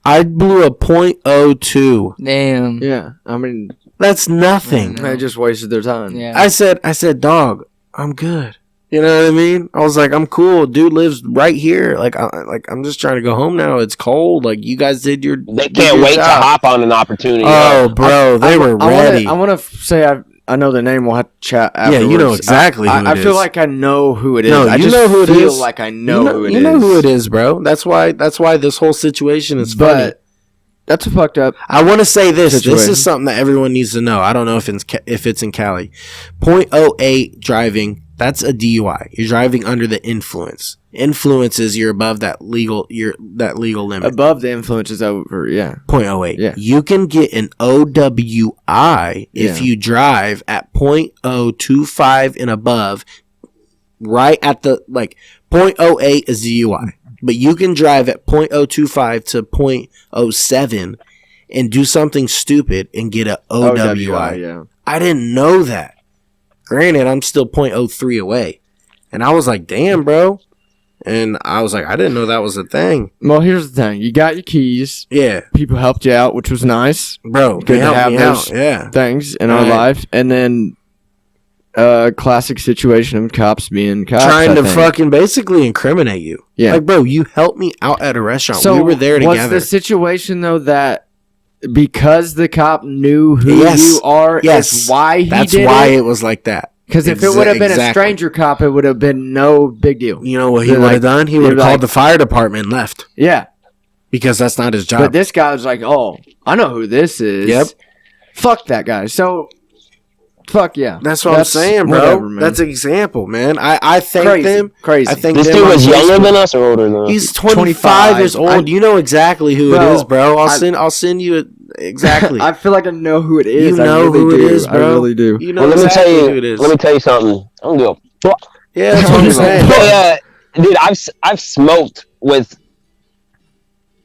I blew a 0.02. Damn. Yeah, I mean, That's nothing. they just wasted their time. Yeah. I said, dog, I'm good. You know what I mean? I was like, I'm cool. Dude lives right here. I'm just trying to go home now. It's cold. Like, you guys did your. They can't wait to hop on an opportunity. Oh, bro, they were ready. I want to say I know the name. We'll have to chat afterwards. Yeah, you know exactly who it is. I feel like I know who it is. No, you know who it is. I feel like I know who it is. You know who it is, bro. That's why this whole situation is funny. That's a fucked up. I want to say this. situation. This is something that everyone needs to know. I don't know if it's in Cali. 0.08 driving That's a DUI. You're driving under the influence. Influence is you're above that legal limit. Above the influence is over, yeah. 0.08. Yeah. You can get an OWI if you drive at 0.025 and above, right at the, 0.08 is DUI. But you can drive at 0.025 to 0.07 and do something stupid and get an OWI. Yeah. I didn't know that. Granted, I'm still 0.03 away. And I was like, damn, bro. And I was like, I didn't know that was a thing. Well, here's the thing. You got your keys. Yeah. People helped you out, which was nice. Bro, Good to have those yeah. things in our life. And then classic situation of cops being cops. Trying to fucking basically incriminate you. Yeah. Like, bro, you helped me out at a restaurant. So we were there together. Was the situation, though, that because the cop knew who you are, is why he That's did why it? it was like that. Because if it would have been a stranger cop, it would have been no big deal. You know what he would have done? He would have called the fire department and left. Yeah. Because that's not his job. But this guy was like, oh, I know who this is. Yep. Fuck that guy. So, fuck yeah. That's what I'm saying, bro. Whatever, man. That's an example, man. I thank them. Crazy. I thank This them dude on was younger Facebook. than us or older than us? He's 25 years old. You know exactly who it is, bro. I'll send you it exactly. I feel like I know who it is. You know who it is, bro. I really do. You know let me exactly tell you. who it is. Let me tell you something. I don't give a fuck. Yeah, that's what I'm saying. Dude, I've smoked with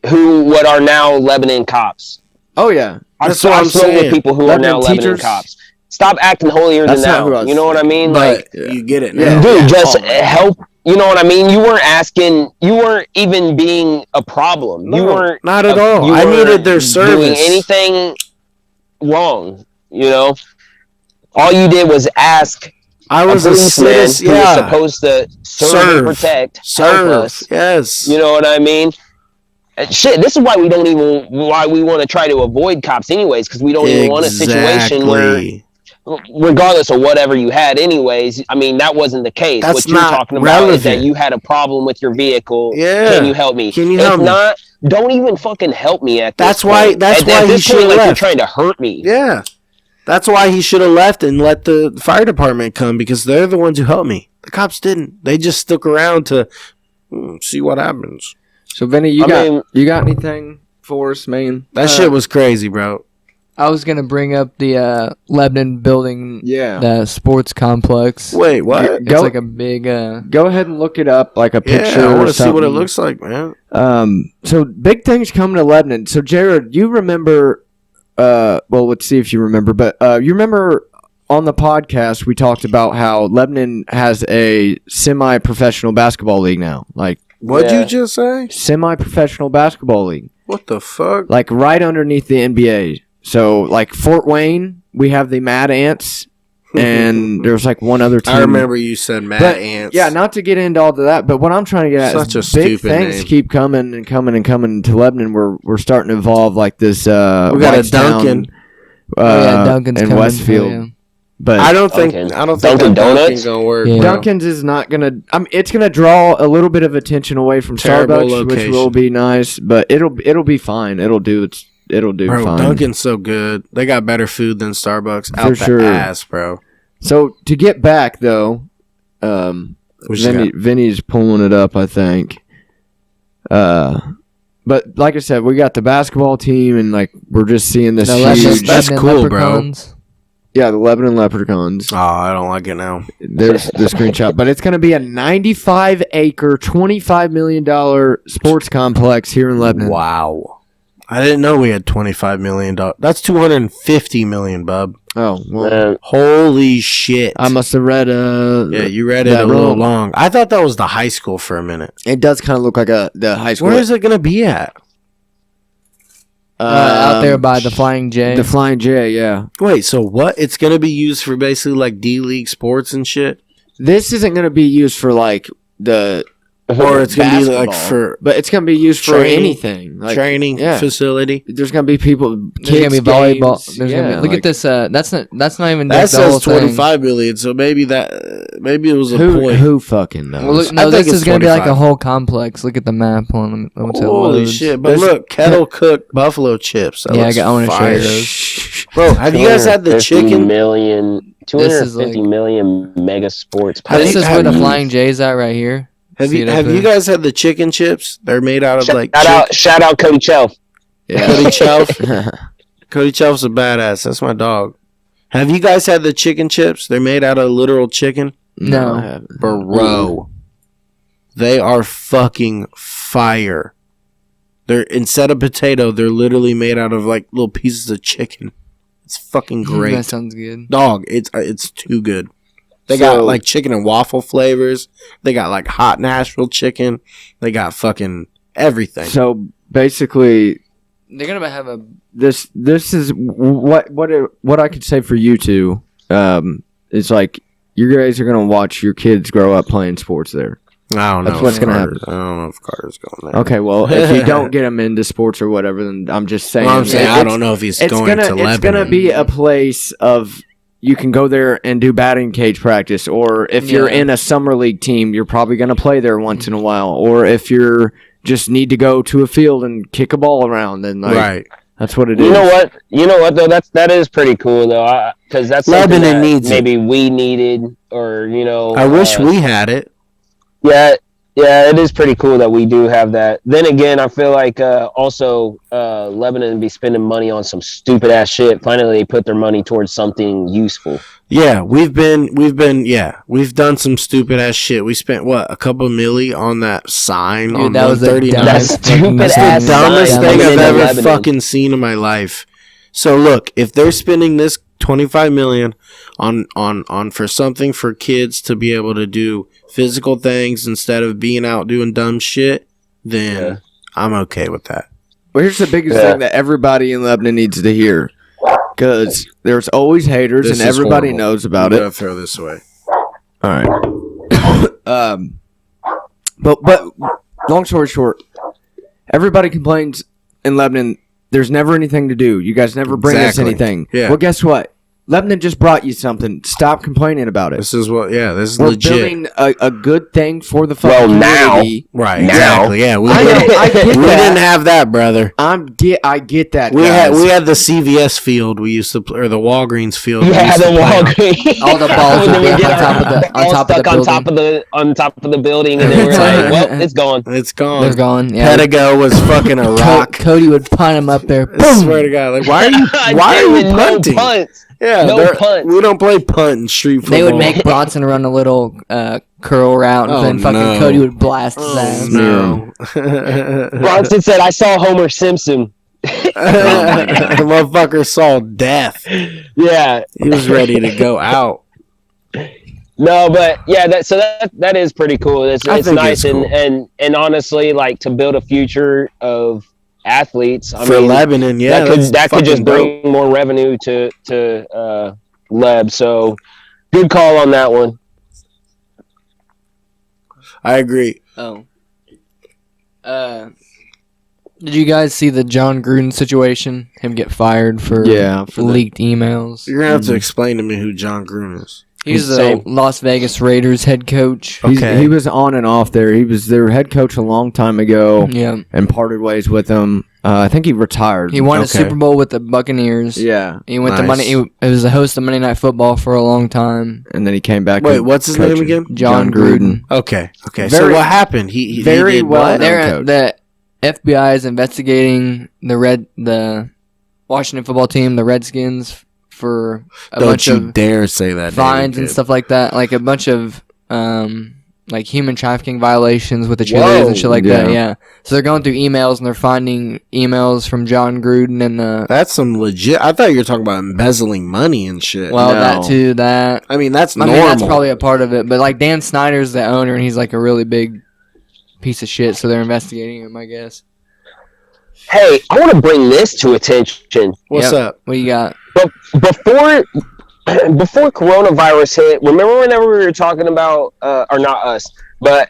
what are now Lebanon cops. Oh yeah, I've smoked with people who are now Lebanon cops. Stop acting holier than thou. You know what I mean? But you get it now. Dude, just help. You know what I mean? You weren't even being a problem. No, you weren't. Not at all. I needed their service. Doing anything wrong, you know? All you did was ask. I was a citizen. Who was supposed to serve and protect, help us. Yes. You know what I mean? Shit, this is why we want to try to avoid cops anyways, because we don't even want a situation where, regardless of whatever you had anyways, I mean, that wasn't the case. That's what you're talking about is that you had a problem with your vehicle. Yeah. Can you help me? Can you help me? If not, don't even fucking help me at this That's point. why he should have left. You're trying to hurt me. Yeah. That's why he should have left and let the fire department come, because they're the ones who helped me. The cops didn't. They just stuck around to see what happens. So, Vinny, you got anything for us, man? That shit was crazy, bro. I was going to bring up the Lebanon building, the sports complex. Wait, what? It's like a big... Go ahead and look it up, like a picture. Yeah, I want to see what it looks like, man. So, big things coming to Lebanon. So, Jared, you remember... well, let's see if you remember. But you remember on the podcast we talked about how Lebanon has a semi-professional basketball league now. Like, what'd you just say? Semi-professional basketball league. What the fuck? Like right underneath the NBA. So, like Fort Wayne, we have the Mad Ants, and there's like one other team. I remember you said Mad Ants. Yeah, not to get into all of that, but what I'm trying to get at is big things keep coming and coming and coming to Lebanon. We're starting to evolve like this. We got a Dunkin'. Dunkin's in coming Westfield. yeah. But I don't think Dunkin' Donuts gonna work. Yeah. Dunkin's is not gonna. It's gonna draw a little bit of attention away from Starbucks, which will be nice, but it'll be fine. It'll do bro, fine. Dunkin's so good. They got better food than Starbucks. For sure. Ass, bro. So to get back though, Vinny's pulling it up, I think. But like I said, we got the basketball team, and like we're just seeing this huge. That's cool, bro. Yeah, the Lebanon Leprechauns. Oh, I don't like it now. There's the screenshot, but it's going to be a 95-acre, $25 million sports complex here in Lebanon. Wow. I didn't know we had $25 million. That's $250 million, bub. Oh, well. Holy shit. I must have read yeah, you read it a little long. I thought that was the high school for a minute. It does kind of look like the high school. Where is it going to be at? Out there by the Flying J. The Flying J, yeah. Wait, so what? It's going to be used for basically like D-League sports and shit? This isn't going to be used for like the Or it's gonna be like but it's gonna be used for anything, like training facility. There's gonna be people. There's gonna be volleyball. Games. There's gonna be, look at this. That's not even. That says 25 million. So maybe it was a point. Who fucking knows? Well, look, no, this is gonna be like a whole complex. Look at the map on them. Holy shit! But look, kettle cooked buffalo chips. I want to show you those. Bro, have you guys had the chicken? 250 million mega sports. This is where the Flying J's at right here. Have you guys had the chicken chips? They're made out of shout out Cody Chelf. Yeah. Cody Chelf. Cody Chelf's a badass. That's my dog. Have you guys had the chicken chips? They're made out of literal chicken. No, bro. They are fucking fire. They're instead of potato, they're literally made out of like little pieces of chicken. It's fucking great. That sounds good. Dog, it's too good. They got like chicken and waffle flavors. They got like hot Nashville chicken. They got fucking everything. So basically, they're gonna have this is what I could say for you two. It's like you guys are gonna watch your kids grow up playing sports there. I don't know. That's what's gonna happen. I don't know if Carter's going there. Okay, well, if you don't get him into sports or whatever, then I'm just saying. Well, I'm saying I don't know if he's going to Lebanon. It's gonna be a place of. You can go there and do batting cage practice, or if you're in a summer league team, you're probably going to play there once in a while. Or if you're just need to go to a field and kick a ball around, then right, that's what it is. You know what though? That is pretty cool though, because that's something Lebanon needs maybe we needed, or I wish we had it. Yeah, it is pretty cool that we do have that. Then again, I feel like also Lebanon be spending money on some stupid ass shit. Finally, they put their money towards something useful. Yeah, we've done some stupid ass shit. We spent a couple milli on that sign on 139. That's stupid ass. That's the dumbest thing I've ever fucking seen in my life. So look, if they're spending this 25 million on for something for kids to be able to do physical things instead of being out doing dumb shit, then I'm okay with that. Well, here's the biggest thing that everybody in Lebanon needs to hear, because there's always haters and everybody knows about it. I'm gonna throw this away. All right. But long story short, everybody complains in Lebanon. There's never anything to do. You guys never bring us anything. Yeah. Well, guess what? Lebanon just brought you something. Stop complaining about it. This is legit. We're building a good thing for the fucking community. Right, exactly. Yeah, I didn't have that, brother. I get that. We had the CVS field we used to play, or the Walgreens field. Yeah, the Walgreens. All the balls would be on top of the building, and then we're like, well, it's gone. It's gone. They're gone. Yeah. Pedigo was fucking a rock. Cody would punt him up there. Boom. I swear to God, like why are you punting? Yeah, punt. We don't play punt in street football. They would make Bronson run a little curl route, and then fucking Cody would blast his ass. No. Bronson said, "I saw Homer Simpson." The motherfucker saw death. Yeah, he was ready to go out. No, but yeah, that is pretty cool. It's nice, cool. and honestly, like to build a future of athletes for Lebanon, that could just bring more revenue to Leb. So good call on that one. I agree. Oh, did you guys see the John Gruden situation? Him get fired for leaked emails. You're gonna have to explain to me who John Gruden is. He's the Las Vegas Raiders head coach. Okay. He was on and off there. He was their head coach a long time ago. Yeah. And parted ways with them. I think he retired. He won a Super Bowl with the Buccaneers. Yeah. He went to Monday. He was the host of Monday Night Football for a long time. And then he came back. Wait, what's his name again? John Gruden. Okay. So what happened? He very did well. The FBI is investigating the Washington football team, the Redskins, for a bunch of dare say that fines and stuff like that, like a bunch of like human trafficking violations with the cheerleaders and shit like that. Yeah, so they're going through emails and they're finding emails from John Gruden and that's some legit. I thought you were talking about embezzling money and shit. Well, that too. That I mean, that's normal. That's probably a part of it. But like Dan Snyder's the owner and he's like a really big piece of shit, so they're investigating him, I guess. Hey, I want to bring this to attention. What's up? What you got? But before coronavirus hit, remember whenever we were talking about, or not us, but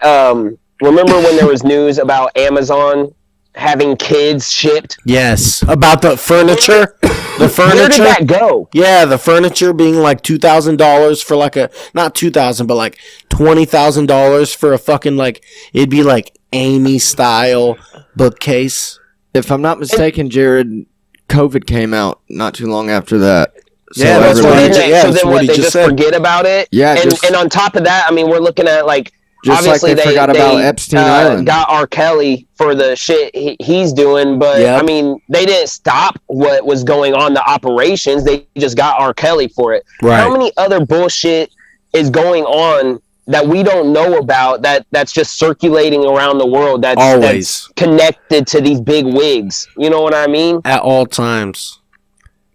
remember when there was news about Amazon having kids shipped? Yes, about the furniture. The furniture. Where did that go? Yeah, the furniture being like $2,000 for like a not $2,000 but like $20,000 for a fucking like it'd be like Amy style bookcase. If I'm not mistaken, Jared, COVID came out not too long after that. So Yeah, that's what he just- yeah, so that's then what he they just just said. forget about it? Yeah, and on top of that, I mean, we're looking at like Just like obviously they forgot about Epstein Island. got R. Kelly for the shit he's doing, but Yep. I mean, they didn't stop what was going on, the operations. They just got R. Kelly for it. Right. How many other bullshit is going on that we don't know about that's just circulating around the world that's Always. connected to these big wigs? You know what I mean? At all times.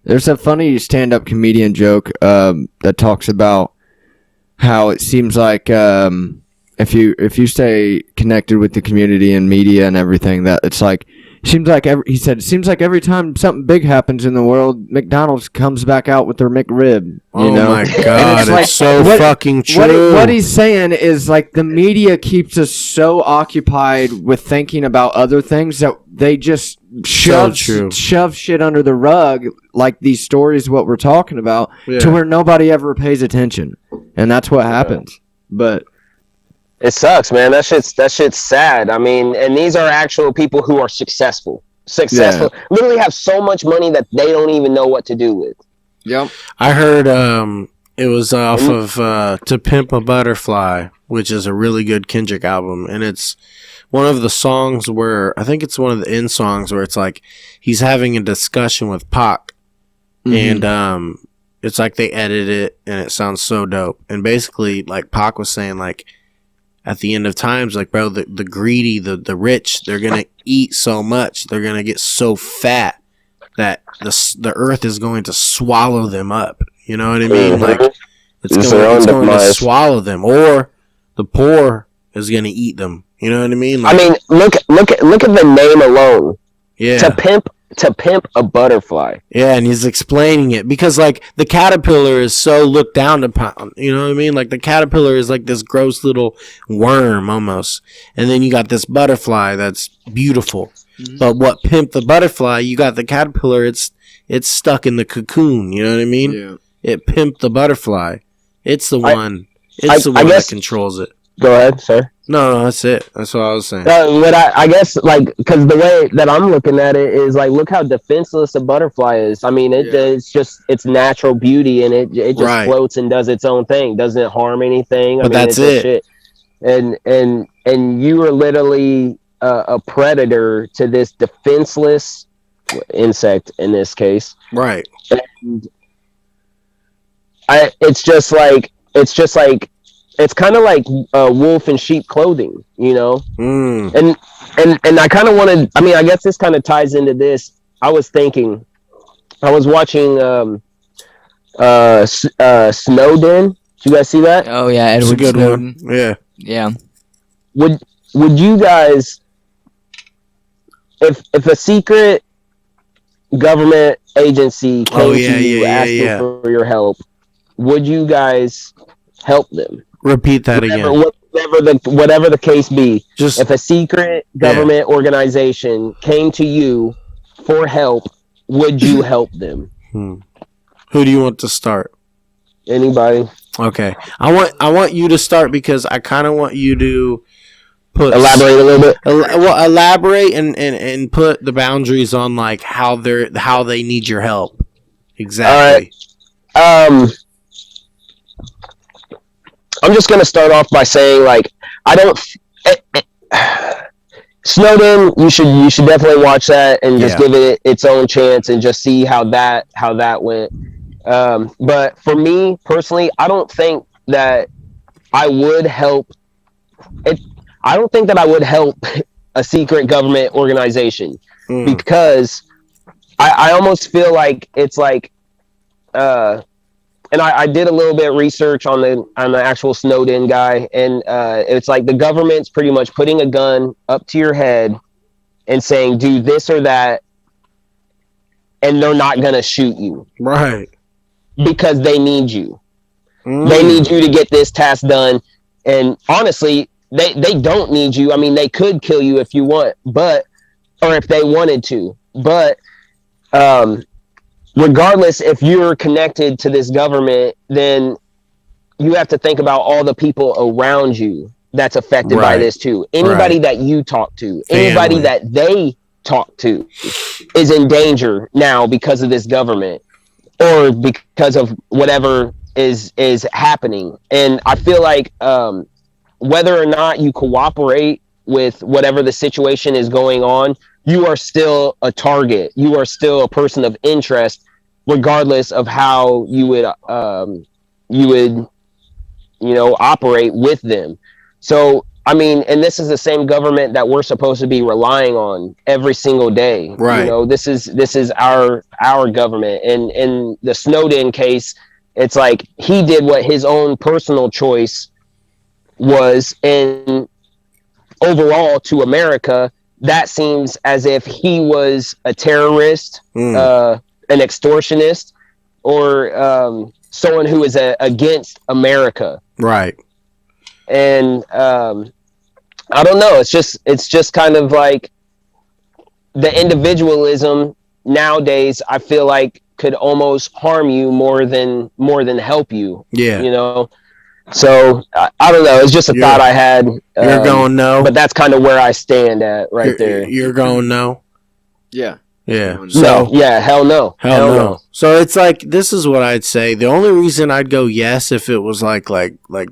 There's a funny stand-up comedian joke that talks about how it seems like if you stay connected with the community and media and everything, that it's like it seems like every time something big happens in the world, McDonald's comes back out with their McRib. You Oh know? my god, it's like, so fucking true. What he's saying is like the media keeps us so occupied with thinking about other things that they just shove shit under the rug, like these stories what we're talking about, to where nobody ever pays attention, and that's what happens. But it sucks, man. That shit's sad. I mean, and these are actual people who are successful, literally have so much money that they don't even know what to do with. Yep. I heard it was off of To Pimp a Butterfly, which is a really good Kendrick album, and it's one of the songs where I think it's one of the end songs where it's like he's having a discussion with Pac, and it's like they edit it and it sounds so dope. And basically, like Pac was saying, like at the end of times, like bro, the greedy, the rich, they're gonna eat so much, they're gonna get so fat that the earth is going to swallow them up. You know what I mean? Like it's going to swallow them, or the poor is going to eat them. You know what I mean? Like, I mean, look at the name alone. Yeah. To pimp a butterfly. Yeah, and he's explaining it because like the caterpillar is so looked down upon. You know what I mean? Like the caterpillar is like this gross little worm almost, and then you got this butterfly that's beautiful. But what pimped the butterfly? You got the caterpillar. It's stuck in the cocoon. You know what I mean? Yeah. It pimped the butterfly. It's the one. It's the one that controls it. Go ahead, sir. No, that's it. That's what I was saying. But I guess like because the way that I'm looking at it is like, look how defenseless a butterfly is. I mean, it's just its natural beauty, and it just floats and does its own thing. Doesn't harm anything. But that's it. Shit. And you are literally a predator to this defenseless insect in this case. Right. And it's kind of like wolf in sheep clothing, you know? And I kind of wanted, I mean, I guess this kind of ties into this. I was thinking, I was watching Snowden. Did you guys see that? Oh yeah, Edward Snowden. Yeah. Yeah. Would you guys, if a secret government agency came to you asking for your help, would you guys help them? Repeat that again. Whatever the case be, if a secret government organization came to you for help, would you help them? Who do you want to start? Anybody? Okay, I want you to start because I kind of want you to elaborate a little bit. Elaborate and put the boundaries on like how they need your help. Exactly. All right. I'm just gonna start off by saying, like, I don't. Snowden, you should definitely watch that and just give it its own chance and just see how that went. But for me personally, I don't think that I would help. I don't think that I would help a secret government organization because I almost feel like it's like. And I did a little bit of research on the actual Snowden guy, and it's like the government's pretty much putting a gun up to your head and saying, do this or that, and they're not going to shoot you. Right. Because they need you. They need you to get this task done. And honestly, they don't need you. I mean, they could kill you if you want, or if they wanted to, but regardless, if you're connected to this government, then you have to think about all the people around you that's affected by this too. Anybody that you talk to, anybody that they talk to is in danger now because of this government or because of whatever is happening. And I feel like whether or not you cooperate with whatever the situation is going on, you are still a target. You are still a person of interest, regardless of how you would operate with them. So, I mean, and this is the same government that we're supposed to be relying on every single day. Right. You know, this is our government. And in the Snowden case, it's like he did what his own personal choice was, and overall to America, that seems as if he was a terrorist, an extortionist, or someone who is against America. Right. And I don't know. It's just kind of like the individualism nowadays. I feel like could almost harm you more than help you. Yeah. You know. So I don't know. It's just a thought I had. You're going no, but that's kind of where I stand at there. You're going no. Yeah. Yeah. So yeah, hell no. Hell no. So it's like, this is what I'd say. The only reason I'd go yes if it was like,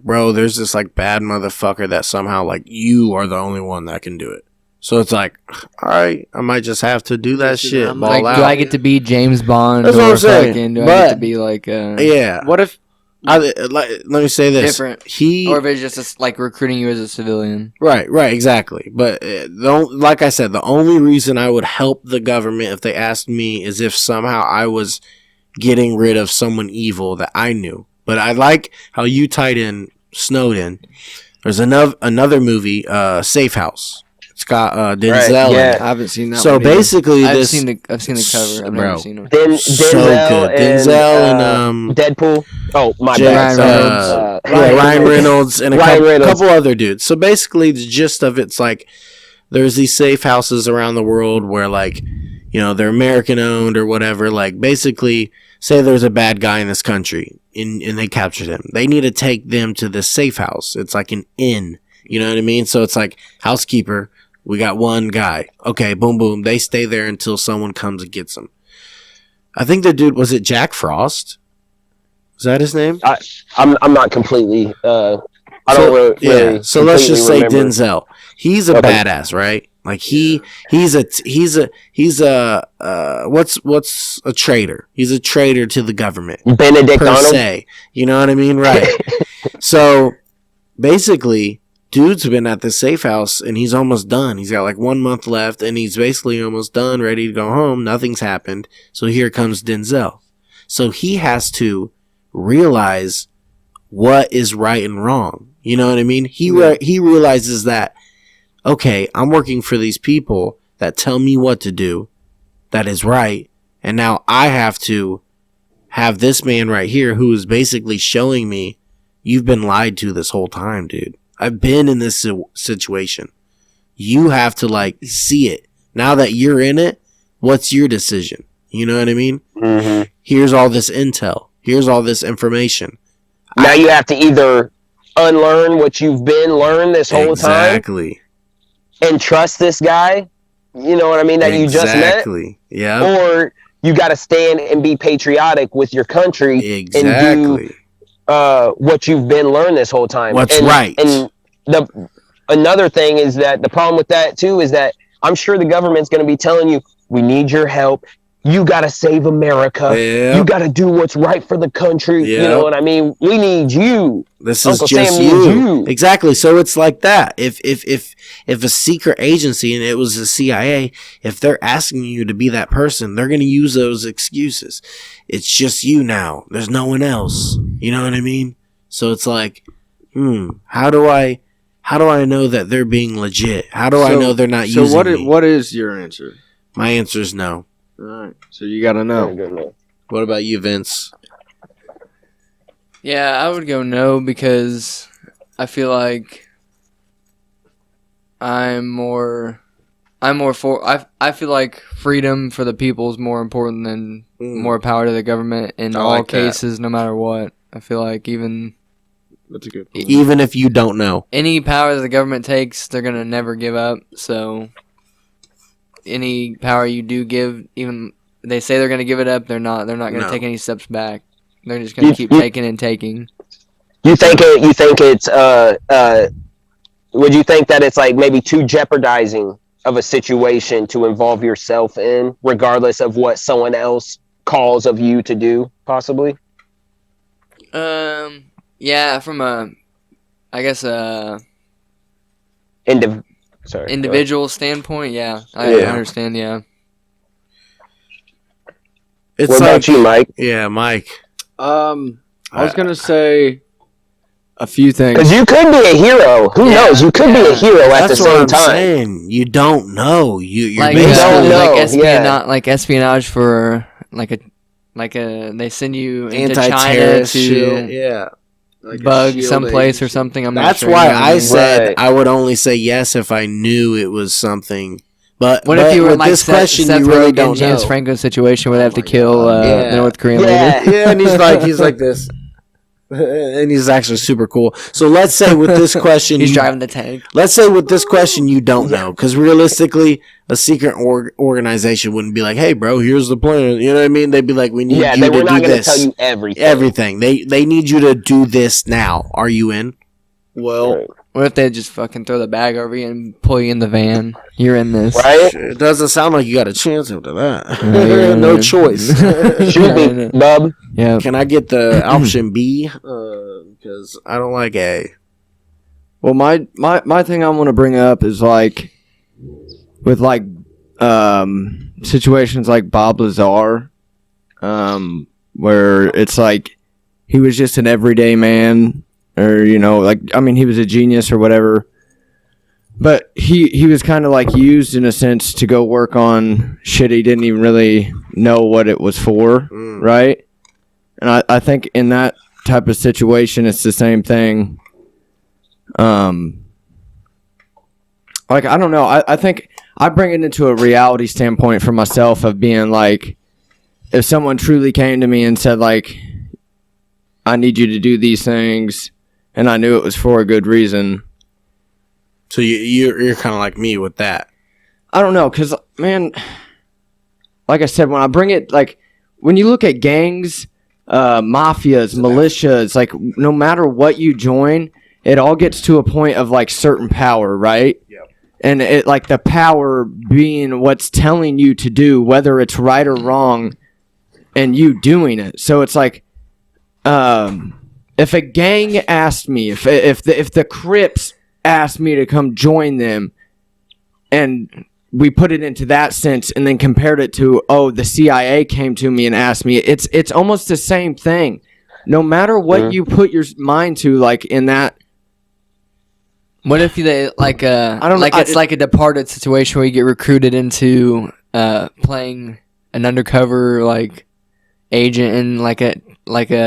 bro, there's this like bad motherfucker that somehow like you are the only one that can do it. So it's like, all right, I might just have to do that shit. Like, do I get to be James Bond? That's what I'm saying. Do I get to be like? Yeah. What if? Let me say this. Different. Or if it's just like recruiting you as a civilian. Right, exactly. But like I said, the only reason I would help the government if they asked me is if somehow I was getting rid of someone evil that I knew. But I like how you tied in Snowden. There's another movie, Safe House. It's got Denzel. Yeah. In it. I haven't seen that. So one either. basically, I've seen the cover. I've never seen it. Denzel so good. Denzel and Deadpool. Oh my Ryan bad. Reynolds. Ryan Reynolds and a couple other dudes. So basically, the gist of it's like there's these safe houses around the world where like, you know, they're American owned or whatever. Like basically, say there's a bad guy in this country and they captured him. They need to take them to this safe house. It's like an inn. You know what I mean? So it's like housekeeper. We got one guy. Okay, boom, boom. They stay there until someone comes and gets them. I think the dude, was it Jack Frost? Is that his name? I'm not completely. I don't really. So let's just say remember. Denzel. He's a badass, right? Like he's a what's a traitor? He's a traitor to the government. Benedict per Arnold. se. You know what I mean? Right. So basically, dude's been at the safe house and he's almost done. He's got like 1 month left and he's basically almost done, ready to go home. Nothing's happened. So here comes Denzel. So he has to realize what is right and wrong. You know what I mean? He realizes that, okay, I'm working for these people that tell me what to do, that is right, and now I have to have this man right here who is basically showing me, you've been lied to this whole time, dude. I've been in this situation. You have to like see it. Now that you're in it, what's your decision? You know what I mean? Mm-hmm. Here's all this intel. Here's all this information. Now you have to either unlearn what you've been learned this whole time. Exactly. And trust this guy. You know what I mean? That you just met. Exactly. Yeah. Or you got to stand and be patriotic with your country. Exactly. And do what you've been learned this whole time. What's right. And another thing is that the problem with that too is that I'm sure the government's going to be telling you, we need your help. You got to save America. Yep. You got to do what's right for the country. Yep. You know what I mean? We need you. This Uncle is just Sam needs you. Exactly. So it's like that. If a secret agency, and it was the CIA, if they're asking you to be that person, they're going to use those excuses. It's just you now. There's no one else. You know what I mean? So it's like, how do I know that they're being legit? How do I know they're not using me? What is your answer? My answer is no. All right. So you got to know. What about you, Vince? Yeah, I would go no because I feel like I feel like freedom for the people is more important than more power to the government in all cases, no matter what. I feel like that's a good point. Even if you don't know. Any power that the government takes, they're going to never give up. So any power you do give, even they say they're going to give it up, they're not going to take any steps back. They're just going to keep taking and taking. You think it's would you think that it's like maybe too jeopardizing of a situation to involve yourself in, regardless of what someone else calls of you to do, possibly? Yeah, from I guess individual standpoint, yeah. I understand, yeah. It's what about you, Mike? Yeah, Mike. I was gonna say a few things. Because you could be a hero. Who knows? You could be a hero at the same time. Saying. You don't know. You're like, basically like espionage for like a they send you into China to shit. Like bug someplace or something. That's why I said I would only say yes if I knew it was something. But what if you were with like this question, Seth you really Rogen, don't James know. Franco situation where they have to kill the North Korean leader? Yeah, and he's like this. And he's actually super cool. So let's say with this question, he's driving the tank. Let's say with this question, you don't know, because realistically, a secret organization wouldn't be like, "Hey, bro, here's the plan." You know what I mean? They'd be like, "We need you to do this." Yeah, they were not going to tell you everything. Everything. They need you to do this now. Are you in? Well, what if they just fucking throw the bag over you and pull you in the van? You're in this, right? It doesn't sound like you got a chance after that. No choice. Shoot me, bub. Yeah. Can I get the option B? Because I don't like A. Well, my thing I want to bring up is like with like situations like Bob Lazar, where it's like he was just an everyday man, or like I mean he was a genius or whatever. But he was kind of like used in a sense to go work on shit he didn't even really know what it was for, right? And I think in that type of situation, it's the same thing. Like, I don't know. I think I bring it into a reality standpoint for myself of being like, if someone truly came to me and said, like, I need you to do these things, and I knew it was for a good reason. So you're kind of like me with that. I don't know, because, man, like I said, when I bring it, like, when you look at gangs, mafias, militias, like, no matter what you join, it all gets to a point of, like, certain power, right? Yep. And it, like, the power being what's telling you to do, whether it's right or wrong, and you doing it. So it's like, if a gang asked me, if the Crips asked me to come join them, and we put it into that sense and then compared it to, the CIA came to me and asked me, it's almost the same thing. No matter what you put your mind to, like, in that. What if they like it's like a Departed situation where you get recruited into playing an undercover like agent in like a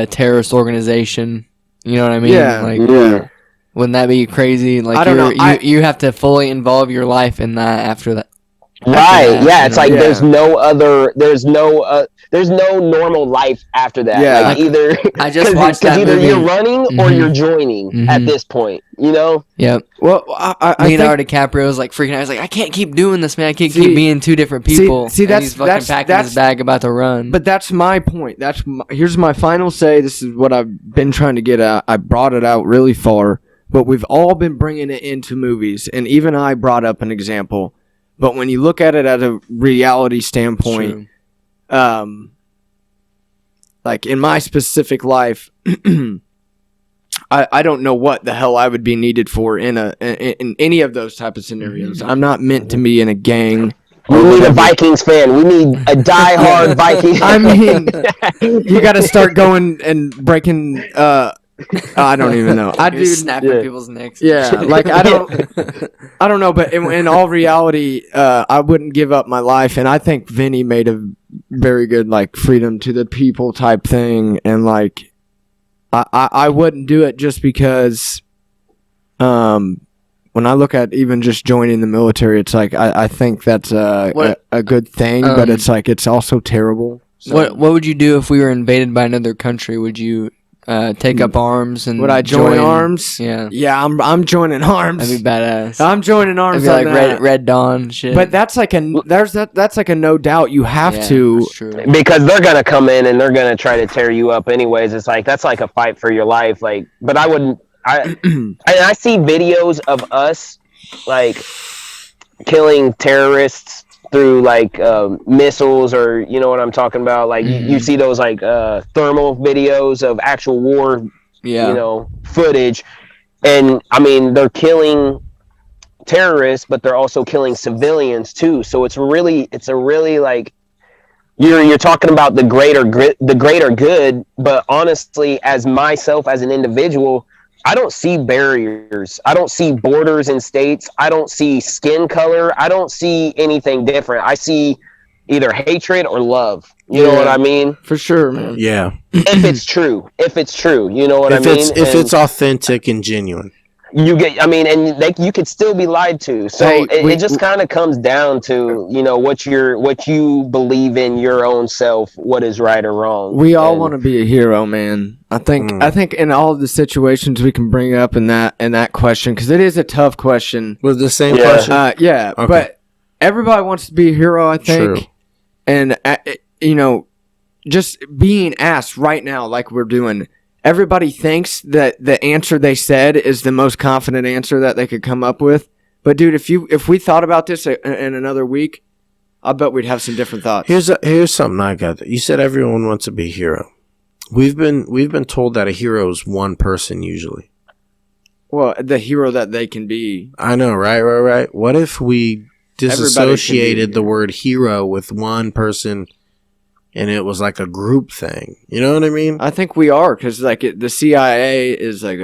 terrorist organization? You know what I mean? Yeah. Wouldn't that be crazy? Like, I don't know. You have to fully involve your life in that after that. Right. Yeah. It's like there's no normal life after that. Yeah. Like either I just watched that either movie. you're running or you're joining at this point. You know. Yep. Well, I Leonardo DiCaprio was like freaking out. He's like, I can't keep doing this, man. I can't keep being two different people. See, and he's fucking packing his bag about to run. But that's my point. Here's my final say. This is what I've been trying to get at. I brought it out really far, but we've all been bringing it into movies, and even I brought up an example. But when you look at it at a reality standpoint, like in my specific life, I don't know what the hell I would be needed for in any of those type of scenarios. I'm not meant to be in a gang. We need a Vikings fan. We need a diehard Vikings. I mean, you got to start going and breaking. I don't even know. I do snapping people's necks. Yeah, like I don't know. But in all reality, I wouldn't give up my life, and I think Vinny made a very good like freedom to the people type thing, and like I wouldn't do it just because when I look at even just joining the military, it's like I think that's a good thing, but it's like it's also terrible. So. What would you do if we were invaded by another country? Would you take up arms and would I join arms? Yeah, I'm joining arms. that'd be badass. I'm joining arms. That'd be like Red Dawn shit. But that's like that's like a no doubt. You have to, that's true. Because they're gonna come in and they're gonna try to tear you up anyways. It's like that's like a fight for your life. Like, but I wouldn't. I see videos of us like killing terrorists through like missiles, or you know what I'm talking about. Like you see those like thermal videos of actual war, footage, and I mean they're killing terrorists, but they're also killing civilians too. So it's a really like you're talking about the greater good. But honestly, as myself as an individual, I don't see barriers. I don't see borders in states. I don't see skin color. I don't see anything different. I see either hatred or love. You know what I mean? For sure, man. Yeah. If it's true, you know what I mean? If it's authentic and genuine. You get, I mean, and you could still be lied to. So it just kind of comes down to, what you believe in your own self, what is right or wrong. We all want to be a hero, man. I think in all of the situations we can bring up in that question, because it is a tough question. Was the same question? Okay. But everybody wants to be a hero, I think. True. And, just being asked right now, like we're doing, everybody thinks that the answer they said is the most confident answer that they could come up with. But dude, if we thought about this in another week, I bet we'd have some different thoughts. Here's something I got. You said everyone wants to be a hero. We've been told that a hero is one person usually. Well, the hero that they can be. I know, right. What if we disassociated the word hero with one person? And it was like a group thing. You know what I mean? I think we are, because like the CIA is like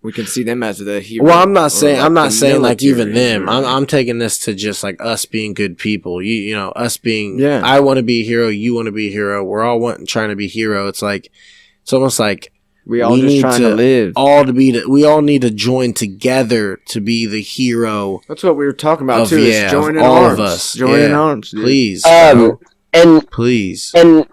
we can see them as the hero. Well, I'm not saying like even them. I'm taking this to just like us being good people. You know, us being. Yeah. I want to be a hero. You want to be a hero. We're all trying to be a hero. It's like it's almost like we all just trying to live. We all need to join together to be the hero. That's what we were talking about too. Is joining all arms. Of us. Joining arms, dude. Please. And please, and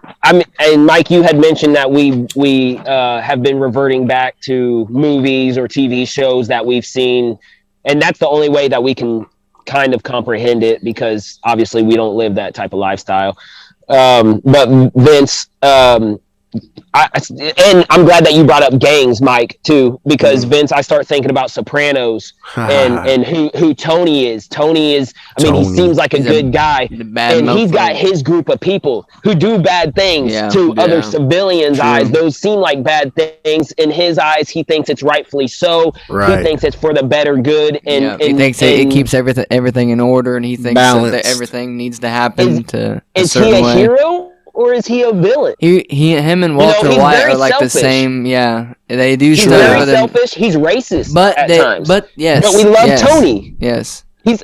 Mike, you had mentioned that we have been reverting back to movies or TV shows that we've seen, and that's the only way that we can kind of comprehend it, because obviously we don't live that type of lifestyle. But Vince, and I'm glad that you brought up gangs, Mike, too, because Vince, I start thinking about Sopranos and who Tony is. Tony is, I mean, he seems like a good guy, and he's got his group of people who do bad things to other civilians' eyes. Those seem like bad things. In his eyes, he thinks it's rightfully so. Right. He thinks it's for the better good, and he thinks it keeps everything in order, and he thinks that everything needs to happen to a certain way. Is he a hero? Or is he a villain? Him and Walter White are like selfish. The same. Yeah, they do. He's very selfish. He's racist at times. But yes, but we love Tony. Yes. He's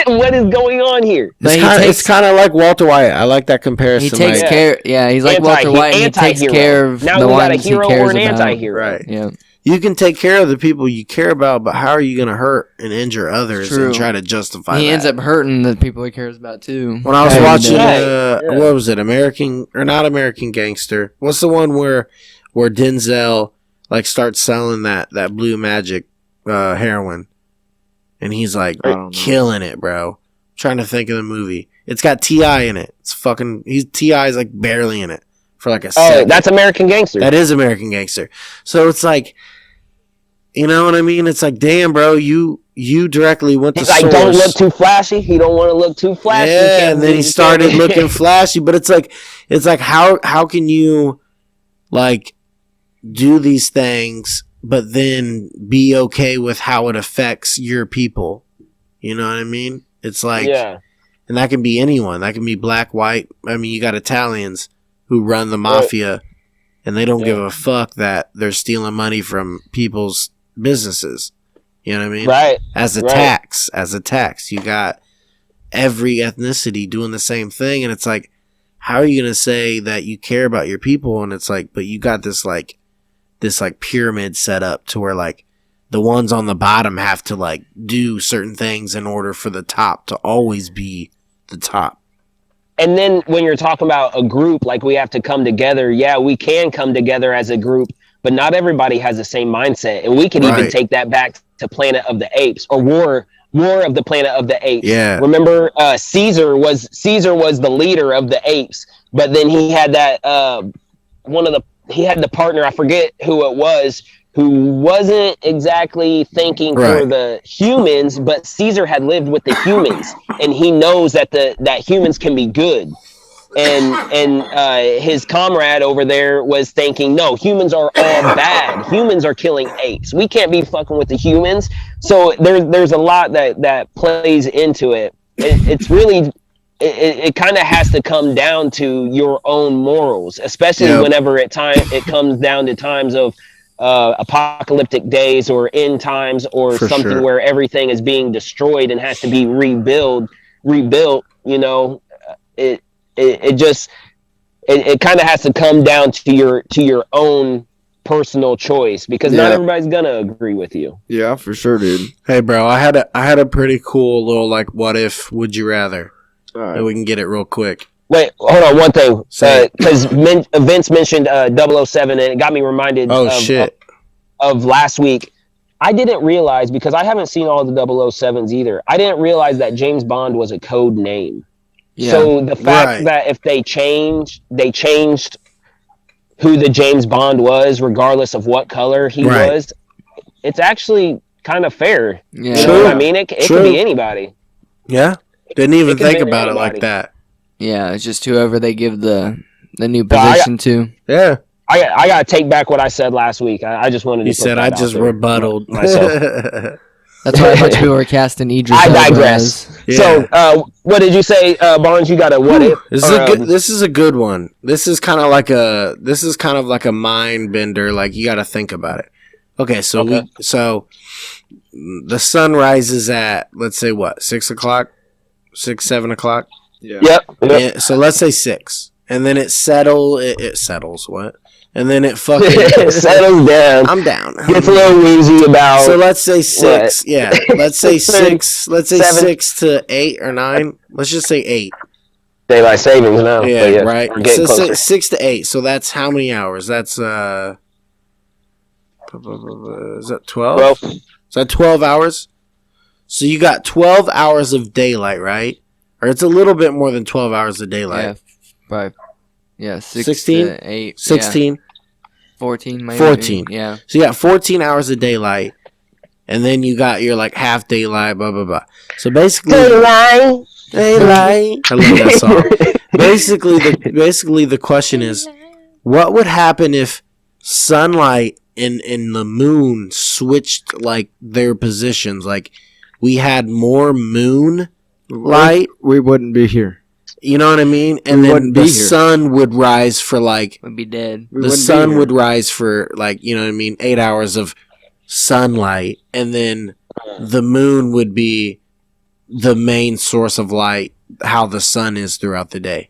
what is going on here? It's kind of like Walter White. I like that comparison. He takes care. Yeah, he's like Walter White. And he takes care of now the we ones got a hero he cares or an about. anti-hero. Right. Yeah. You can take care of the people you care about, but how are you going to hurt and injure others and try to justify He that? ends up hurting the people he cares about, too. When I was watching, what was it, not American Gangster? What's the one where Denzel like starts selling that Blue Magic heroin? And he's like killing it, bro. I'm trying to think of the movie. It's got T.I. in it. T.I.'s like barely in it. For like a second. That's American Gangster. That is American Gangster. So it's like, you know what I mean? It's like, damn, bro, you directly went to source. He's like, don't look too flashy. He don't want to look too flashy. Yeah, and then he started looking flashy. But it's like how can you like do these things, but then be okay with how it affects your people? You know what I mean? It's like, and that can be anyone. That can be black, white. I mean, you got Italians who run the mafia, and they don't give a fuck that they're stealing money from people's businesses. You know what I mean? Right. As a tax, you got every ethnicity doing the same thing, and it's like, how are you gonna say that you care about your people? And it's like, but you got this pyramid set up to where like the ones on the bottom have to like do certain things in order for the top to always be the top. And then when you're talking about a group, like we have to come together, yeah, we can come together as a group, but not everybody has the same mindset. And we could even take that back to Planet of the Apes or War of the Planet of the Apes. Yeah. Remember, Caesar was the leader of the apes, but then he had that he had the partner, I forget who it was, who wasn't exactly thinking for the humans, but Caesar had lived with the humans, and he knows that that humans can be good. And his comrade over there was thinking, no, humans are all bad. Humans are killing apes. We can't be fucking with the humans. So there's a lot that plays into it. It's really, it kind of has to come down to your own morals, especially whenever it comes down to times of apocalyptic days or end times or something where everything is being destroyed and has to be rebuilt. You know, it kind of has to come down to your own personal choice, because not everybody's gonna agree with you. Yeah, for sure, dude. Hey, bro, I had a pretty cool little like what if would you rather. All right. And we can get it real quick. Wait, hold on, one thing, because Vince mentioned 007, and it got me reminded of last week. I didn't realize, because I haven't seen all the 007s either, I didn't realize that James Bond was a code name. Yeah. So the fact that if they changed who the James Bond was, regardless of what color he was, it's actually kind of fair. Yeah. You know what I mean? It could be anybody. Yeah. Didn't even think about it like that. Yeah, it's just whoever they give the new position to. Yeah. I gotta take back what I said last week. I just wanted to. You said I just rebutted myself. That's why much people are casting Idris. I digress. Yeah. So, what did you say, Barnes? You got a what if? This is a good one. This is kind of like a mind bender. Like, you got to think about it. Okay, so the sun rises at, let's say, what, 6 o'clock, 7 o'clock. Yeah. Yep. So let's say 6, and then it settles. What? And then it fucking settles down. I'm down. Gets a little woozy about. So let's say 6. What? Yeah. Let's say 6. Let's say 7. 6 to 8 or 9. Let's just say 8. Daylight savings now. Yeah, right. So 6 to 8. So that's how many hours? That's is that 12? 12. Is that 12 hours? So you got 12 hours of daylight, right? Or it's a little bit more than 12 hours of daylight. Yeah, 5. Yeah, 16 to 8. 16. Yeah. 14, maybe. 14. Yeah. So you got 14 hours of daylight, and then you got your like half daylight, blah blah blah. So basically, daylight. I love that song. basically, the question is, what would happen if sunlight and the moon switched like their positions? Like, we had more moon light, we wouldn't be here. You know what I mean? And then the sun would rise for like... We'd be dead. The sun would rise for like, you know what I mean, 8 hours of sunlight. And then the moon would be the main source of light, how the sun is throughout the day.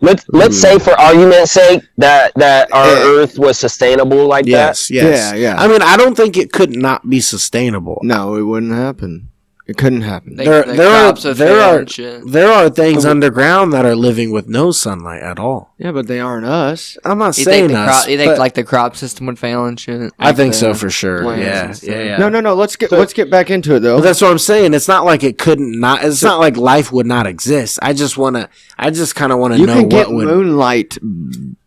Let's say, for argument's sake, that our Earth was sustainable like that. Yes. Yeah. I mean, I don't think it could not be sustainable. No, it wouldn't happen. It couldn't happen. There are things underground that are living with no sunlight at all. Yeah, but they aren't us. I'm not saying us. You think like the crop system would fail and shit? I think so for sure. Yeah. No. Let's get back into it though. But that's what I'm saying. It's not like it couldn't not. It's not like life would not exist. I just kind of want to know what would. Moonlight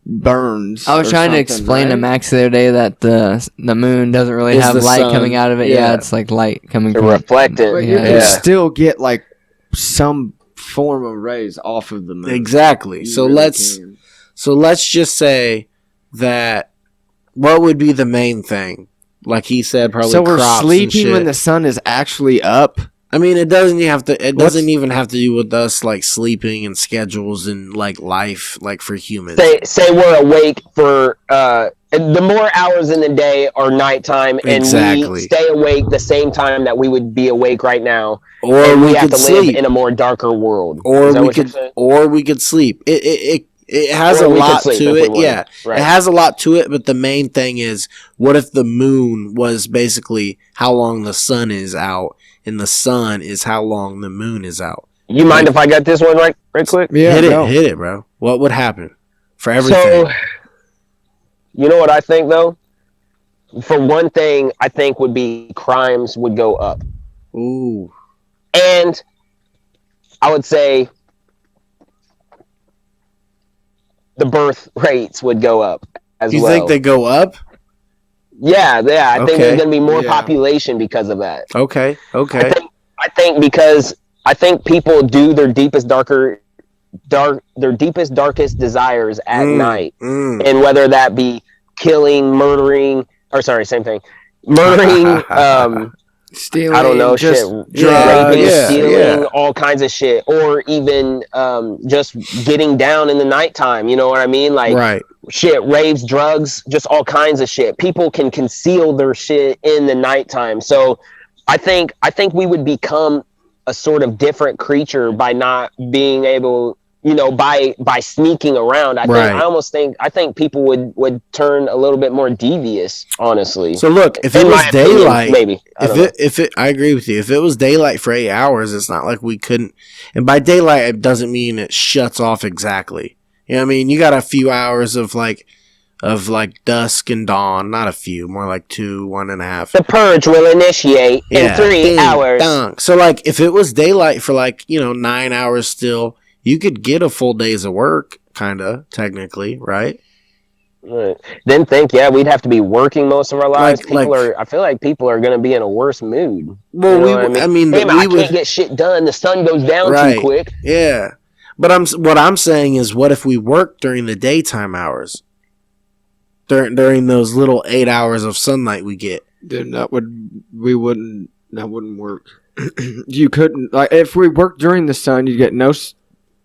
burns. I was trying to explain to Max the other day that the moon doesn't really have light coming out of it. Yeah, it's like light coming from reflected. But you can still get like some form of rays off of the moon. Exactly. So let's just say that what would be the main thing? Like he said, probably. So we're sleeping when the sun is actually up. I mean, it doesn't even have to do with us like sleeping and schedules and like life, like for humans. Say we're awake for the more hours in the day are nighttime, and we stay awake the same time that we would be awake right now, or we have to sleep live in a more darker world. Or we could sleep. It has a lot to it. Yeah, right. It has a lot to it. But the main thing is, what if the moon was basically how long the sun is out, and the sun is how long the moon is out? You mind if I got this one right quick? Yeah, hit it, bro. What would happen for everything? So, you know what I think though? For one thing, I think would be crimes would go up. Ooh. And I would say the birth rates would go up as well. You think they go up? Yeah. I think there's going to be more population because of that. Okay. I think because I think people do their deepest, darkest desires at night. And whether that be killing, murdering, stealing, I don't know, stealing, all kinds of shit, or even just getting down in the nighttime. You know what I mean? Like shit, raves, drugs, just all kinds of shit. People can conceal their shit in the nighttime. So I think we would become a sort of different creature by not being able, by sneaking around. I think people would turn a little bit more devious, honestly. So look, if it was daylight, maybe I agree with you. If it was daylight for 8 hours, it's not like we couldn't. And by daylight, it doesn't mean it shuts off exactly. You know what I mean? You got a few hours of dusk and dawn. Not a few, more like 2, 1.5. The purge will initiate in 3 hours. So like, if it was daylight for 9 hours still, you could get a full day's of work, kind of, technically, right? Right. Then we'd have to be working most of our lives. I feel like people are going to be in a worse mood. Well, I can't get shit done. The sun goes down too quick. Yeah. But what I'm saying is, what if we work during the daytime hours? During those little 8 hours of sunlight we get? Then that wouldn't work. You couldn't, if we worked during the sun, you'd get no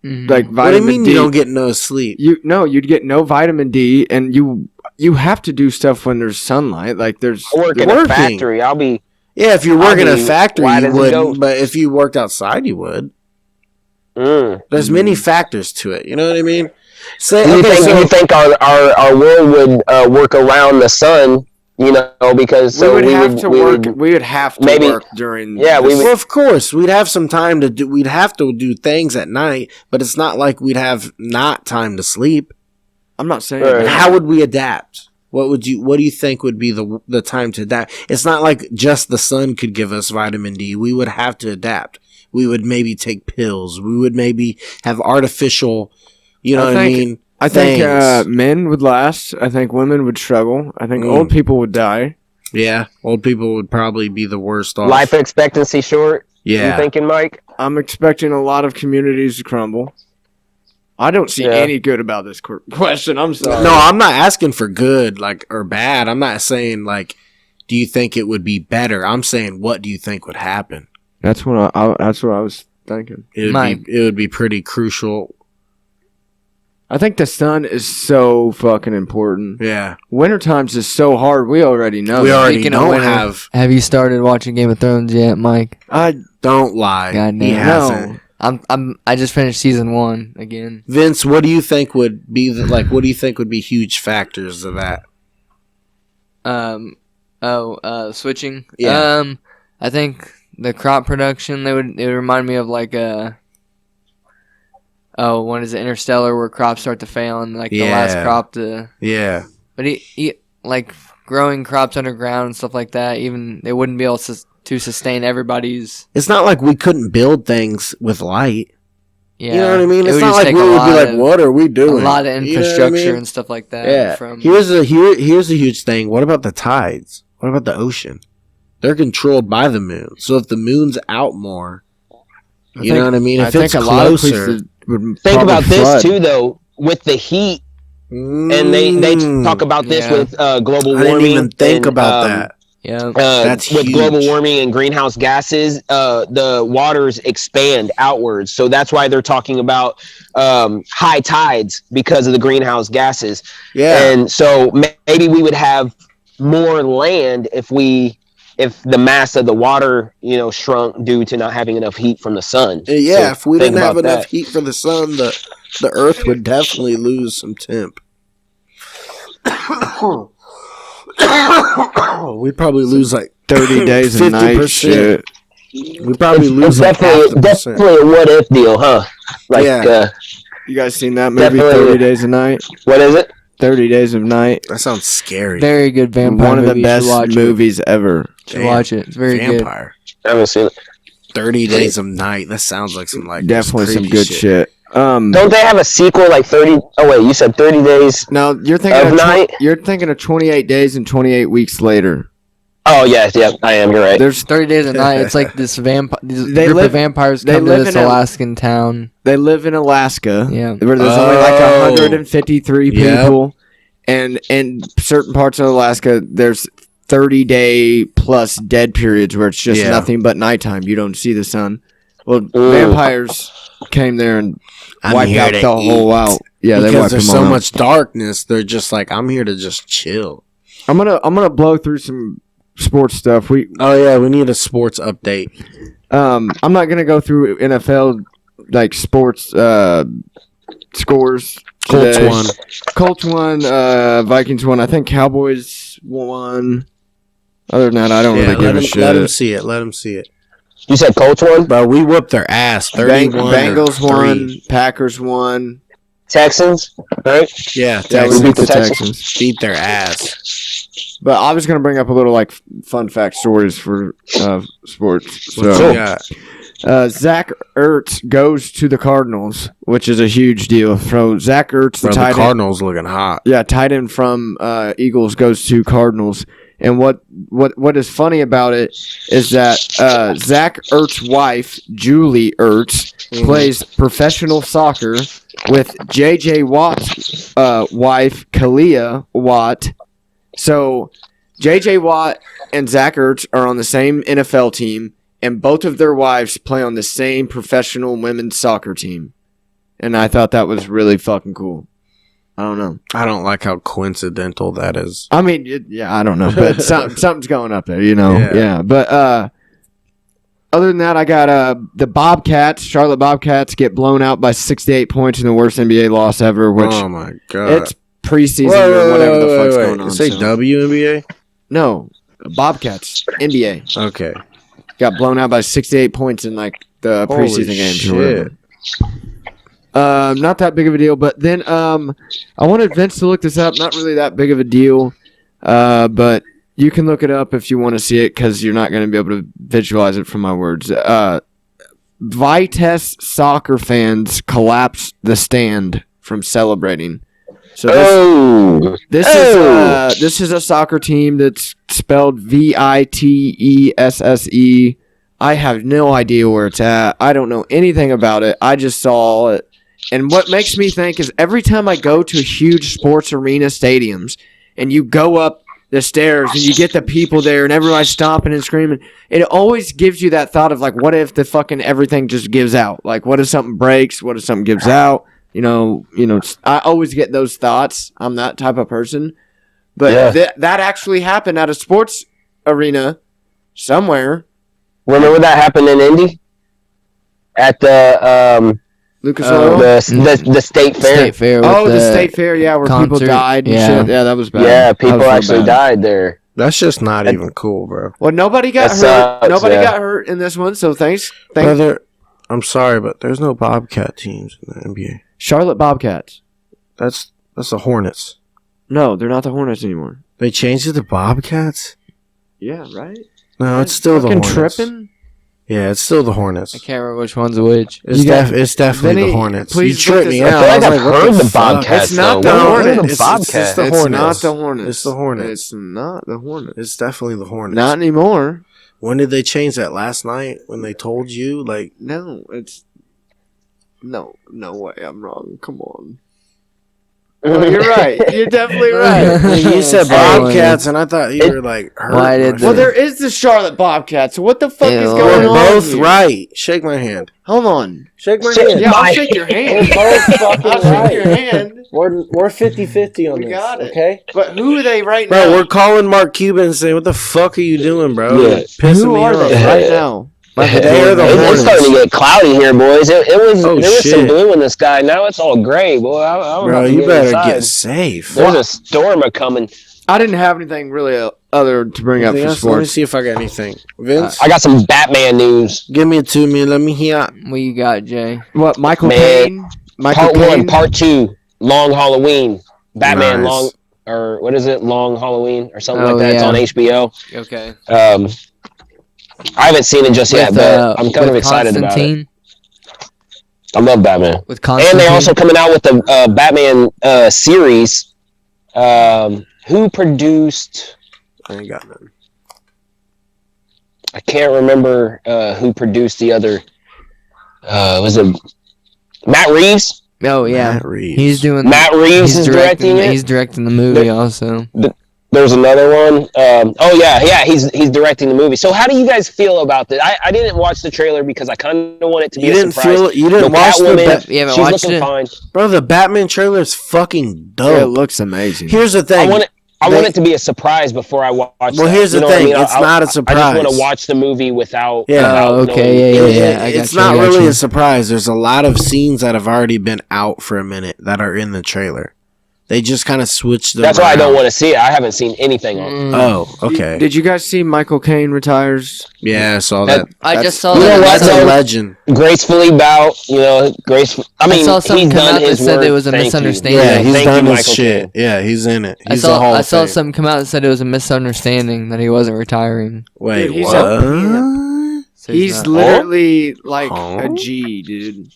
vitamin D. What do you mean you don't get no sleep? You'd get no vitamin D, and you have to do stuff when there's sunlight. Like there's in a factory. If you're working in a factory, you wouldn't. But if you worked outside, you would. There's many factors to it. You know what I mean? You think our world would work around the sun? Because we would have to work during. Yeah, well, of course, we'd have some time to do. We'd have to do things at night, but it's not like we'd have not time to sleep. I'm not saying. How would we adapt? What do you think would be the time to adapt? It's not like just the sun could give us vitamin D. We would have to adapt. We would maybe take pills. We would maybe have artificial. I think men would last. I think women would struggle. I think old people would die. Yeah, old people would probably be the worst off. Life expectancy short? Yeah. You thinking, Mike? I'm expecting a lot of communities to crumble. I don't see any good about this question. I'm sorry. No, I'm not asking for good or bad. I'm not saying, do you think it would be better? I'm saying, what do you think would happen? That's what I was thinking. It would be pretty crucial. I think the sun is so fucking important. Yeah. Winter times is so hard. We already know. Have you started watching Game of Thrones yet, Mike? I don't lie. God, he hasn't. I just finished season 1 again. Vince, what do you think would be what do you think would be huge factors of that? Switching. Yeah. I think the crop production. It would remind me of one is Interstellar, where crops start to fail and the last crop to. Yeah. But he growing crops underground and stuff like that. Even they wouldn't be able to sustain everybody's. It's not like we couldn't build things with light. Yeah. You know what I mean? It's not like we would be like, what are we doing? A lot of infrastructure and stuff like that. Yeah. Here's a huge thing. What about the tides? What about the ocean? They're controlled by the moon. So if the moon's out more, you know what I mean? If it's closer. Think about this too, though, with the heat, and they talk about this with global warming. I didn't even think about that. Yeah, that's with huge. Global warming and greenhouse gases, the waters expand outwards. So that's why they're talking about high tides because of the greenhouse gases. Yeah, and so maybe we would have more land if the mass of the water, shrunk due to not having enough heat from the sun. Yeah, if we didn't have enough heat from the sun, the Earth would definitely lose some temp. We'd probably lose like 30 days a night. Shit. We'd probably lose it's like definitely a what if deal, huh? Like, you guys seen that movie, definitely. 30 Days a Night? What is it? 30 Days of Night. That sounds scary. Very good vampire. One of the movie. best movies ever. Should watch it. It's very vampire. I haven't seen it. 30 Days of Night. That sounds like some like definitely some good shit. Don't they have a sequel like 30? Oh wait, you said 30 days. No, you're thinking of night. You're thinking of 28 days and 28 weeks later. Oh yes, yeah, I am. You're right. There's 30 Days a Night. It's like this group of vampires they come to live this in Alaskan town. They live in Alaska. Yeah. Where there's only like 153 people. And in certain parts of Alaska, there's 30-day plus dead periods where it's just nothing but nighttime. You don't see the sun. Well, vampires came there and wiped out the whole out. Yeah, because they wiped there's them so all much darkness. They're just like, I'm here to just chill. I'm gonna blow through some sports stuff. We need a sports update. I'm not gonna go through NFL like sports scores. Colts won. Vikings won. I think Cowboys won. Other than that, I don't really give a shit. Let them see it. You said Colts won? Bro, we whooped their ass. 31 Bengals won. Packers won. Texans, right? Yeah, we beat the Texans. Beat their ass. But I was gonna bring up a little like fun fact stories for sports. So, Zach Ertz goes to the Cardinals, which is a huge deal. So Zach Ertz, the tight end, Cardinals looking hot. Yeah, tight end from Eagles goes to Cardinals. And what is funny about it is that Zach Ertz's wife, Julie Ertz, plays professional soccer with J.J. Watt's wife, Kalia Watt. So J.J. Watt and Zach Ertz are on the same NFL team, and both of their wives play on the same professional women's soccer team. And I thought that was really fucking cool. I don't know. I don't like how coincidental that is. I mean, I don't know, but something's going up there, you know. Yeah. But other than that, I got the Bobcats. Charlotte Bobcats get blown out by 68 points in the worst NBA loss ever. Which, oh my god! It's preseason or whatever the fuck's going on. Say WNBA? No, Bobcats NBA. Okay. Got blown out by 68 points in like the preseason games. Shit. Not that big of a deal, but then I wanted Vince to look this up. Not really that big of a deal, but you can look it up if you want to see it because you're not going to be able to visualize it from my words. Vitesse soccer fans collapsed the stand from celebrating. So this is a soccer team that's spelled Vitesse. I have no idea where it's at. I don't know anything about it. I just saw it. And what makes me think is every time I go to huge sports arena stadiums and you go up the stairs and you get the people there and everybody's stomping and screaming, it always gives you that thought of like, what if the fucking everything just gives out? Like, what if something breaks? What if something gives out? You know, I always get those thoughts. I'm that type of person. But that actually happened at a sports arena somewhere. Remember that happened in Indy? At the Lucas Oil? The state fair. State fair. The state fair, where people died and shit. Yeah, that was bad. Yeah, people actually died there. That's just not even cool, bro. Well, nobody got hurt. Nobody got hurt in this one, so thanks. Brother, I'm sorry, but there's no Bobcat teams in the NBA. Charlotte Bobcats. That's the Hornets. No, they're not the Hornets anymore. They changed it to Bobcats? Yeah, right? No, it's still the Hornets. Tripping? Yeah, it's still the Hornets. I can't remember which one's which. It's definitely the Hornets. Please tripped me out. I feel like I've heard the Bobcats. It's not the Hornets. It's the Hornets. It's not the Hornets. It's the Hornets. It's not the Hornets. It's definitely the Hornets. Not anymore. When did they change that? Last night when they told you? Like, no, it's no way. I'm wrong. Come on. Oh, you're right. You're definitely right. You said Bobcats, and I thought you were like hurt. Well, there is the Charlotte Bobcats. So what the fuck is going on? We're both here? right. Shake my hand. Hold on. Shake my hand. Yeah, I'll shake your hand. We're both fucking I'll shake your hand. We're 50-50 on we this. Got it. Okay. But who are they right now? Bro, we're calling Mark Cuban and saying, "What the fuck are you doing, bro?" Yeah. Pissing who me are off. they right now? It's starting to get cloudy here, boys. There was some shit. blue in the sky. Now it's all gray, boy. I'm Bro, about to you better inside. get safe. There's a storm coming. I didn't have anything really other to bring up for Let me sports. see if I got anything. Vince, I got some Batman news. give me it to me. Let me hear. What you got, Jay? What, Michael Man, Caine? Part 1, Part 2, Long Halloween. Batman Nice. Long, or what is it? Long Halloween or something Oh, like that. It's yeah. on HBO. Okay. I haven't seen it just yet, but I'm kind of excited about it. I love Batman. With Constantine. And they're also coming out with the Batman series. Who produced? I ain't got none. I can't remember who produced the other. Was it Matt Reeves? Oh yeah, Matt Reeves. he's doing. Matt Reeves is directing it. He's directing the movie also. There's another one. He's directing the movie. So how do you guys feel about that? I didn't watch the trailer because I kind of want it to be a surprise. You didn't watch Catwoman, You haven't she's watched looking it? fine. Bro, the Batman trailer is fucking dope. It looks amazing. Here's the thing. I want it to be a surprise before I watch. Well, that. here's the You know what thing. I mean? It's not a surprise. I just want to watch the movie without. Yeah. without Oh, okay, knowing yeah. anything. I got It's you, not I got really you. a surprise. There's a lot of scenes that have already been out for a minute that are in the trailer. They just kind of switched them. That's why I don't around. want to see it. I haven't seen anything on it. Oh, okay. Did you guys see Michael Caine retires? Yeah, I saw that. I just saw You know that. what, That's a though? legend. Gracefully bow. I mean, I saw something he's come done out that his said work. there was a Thank you. misunderstanding. Yeah, he's Thank done you, his Michael shit. Caine. Yeah, he's in it. I He's a Hall saw of Fame. something come out that said it was a misunderstanding that he wasn't retiring. Wait, Dude, he's what? So He's not- literally like Huh? a G, dude.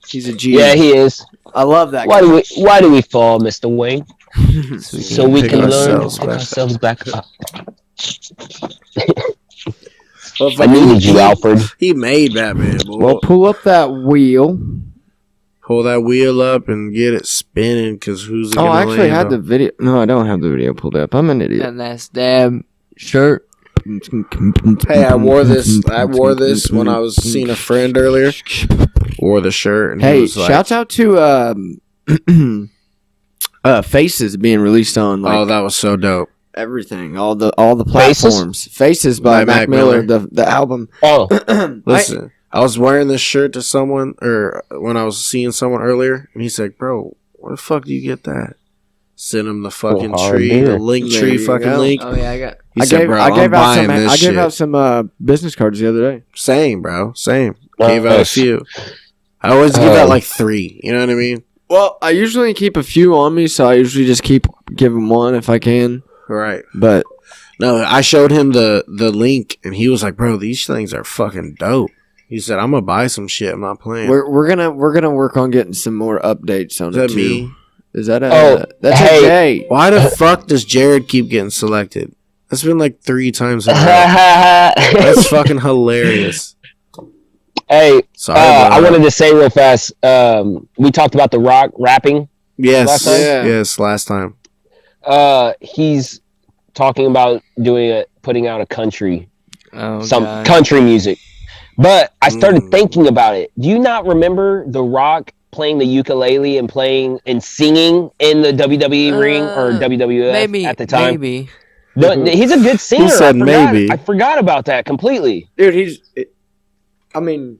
He's a G. Yeah, he is. I love that Why guy. do we fall, Mr. Wayne? So we Pick can learn ourselves to pick back ourselves back up. Well, I needed you, Alfred. He made Batman. Boy. Well, pull up that wheel. Pull that wheel up and get it spinning. Because who's it Oh, gonna I actually land had on? the video. No, I don't have the video pulled up. I'm an idiot. And that's dab shirt. Hey, I wore this. I wore this when I was seeing a friend earlier. Wore the shirt. And he Hey, was like, shouts out to Faces being released on like oh, that was so dope. everything, all the Faces? platforms. Faces by Mac Miller, the album. Oh, Listen, I was wearing this shirt to someone, or when I was seeing someone earlier, and he's like, "Bro, where the fuck do you get that?" Send him the fucking hard tree, beer. the link There tree, you fucking go. link. Oh yeah, I got. He said, "Bro, I'm buying this I shit." gave out some business cards the other day. Same, bro, same. Nice. Gave out a few. I always give out like 3. You know what I mean? Well, I usually keep a few on me, so I usually just keep giving one if I can. Right. But No, I showed him the link, and he was like, "Bro, these things are fucking dope." He said, "I'm gonna buy some shit. I'm not playing." we're gonna work on getting some more updates on Is it that too. me? Is that that's hey. a Jay? Why the fuck does Jared keep getting selected? That's been like 3 times in a row. hey, That's fucking hilarious. Sorry, I bro. wanted to say real fast. We talked about The Rock rapping. Yes, last time? yes, last time. He's talking about putting out a country, Oh some God. country music. But I started thinking about it. Do you not remember The Rock playing the ukulele and playing and singing in the WWE ring or WWF Maybe at the time? Maybe. He's a good singer. said maybe. I forgot about that completely. Dude, I mean,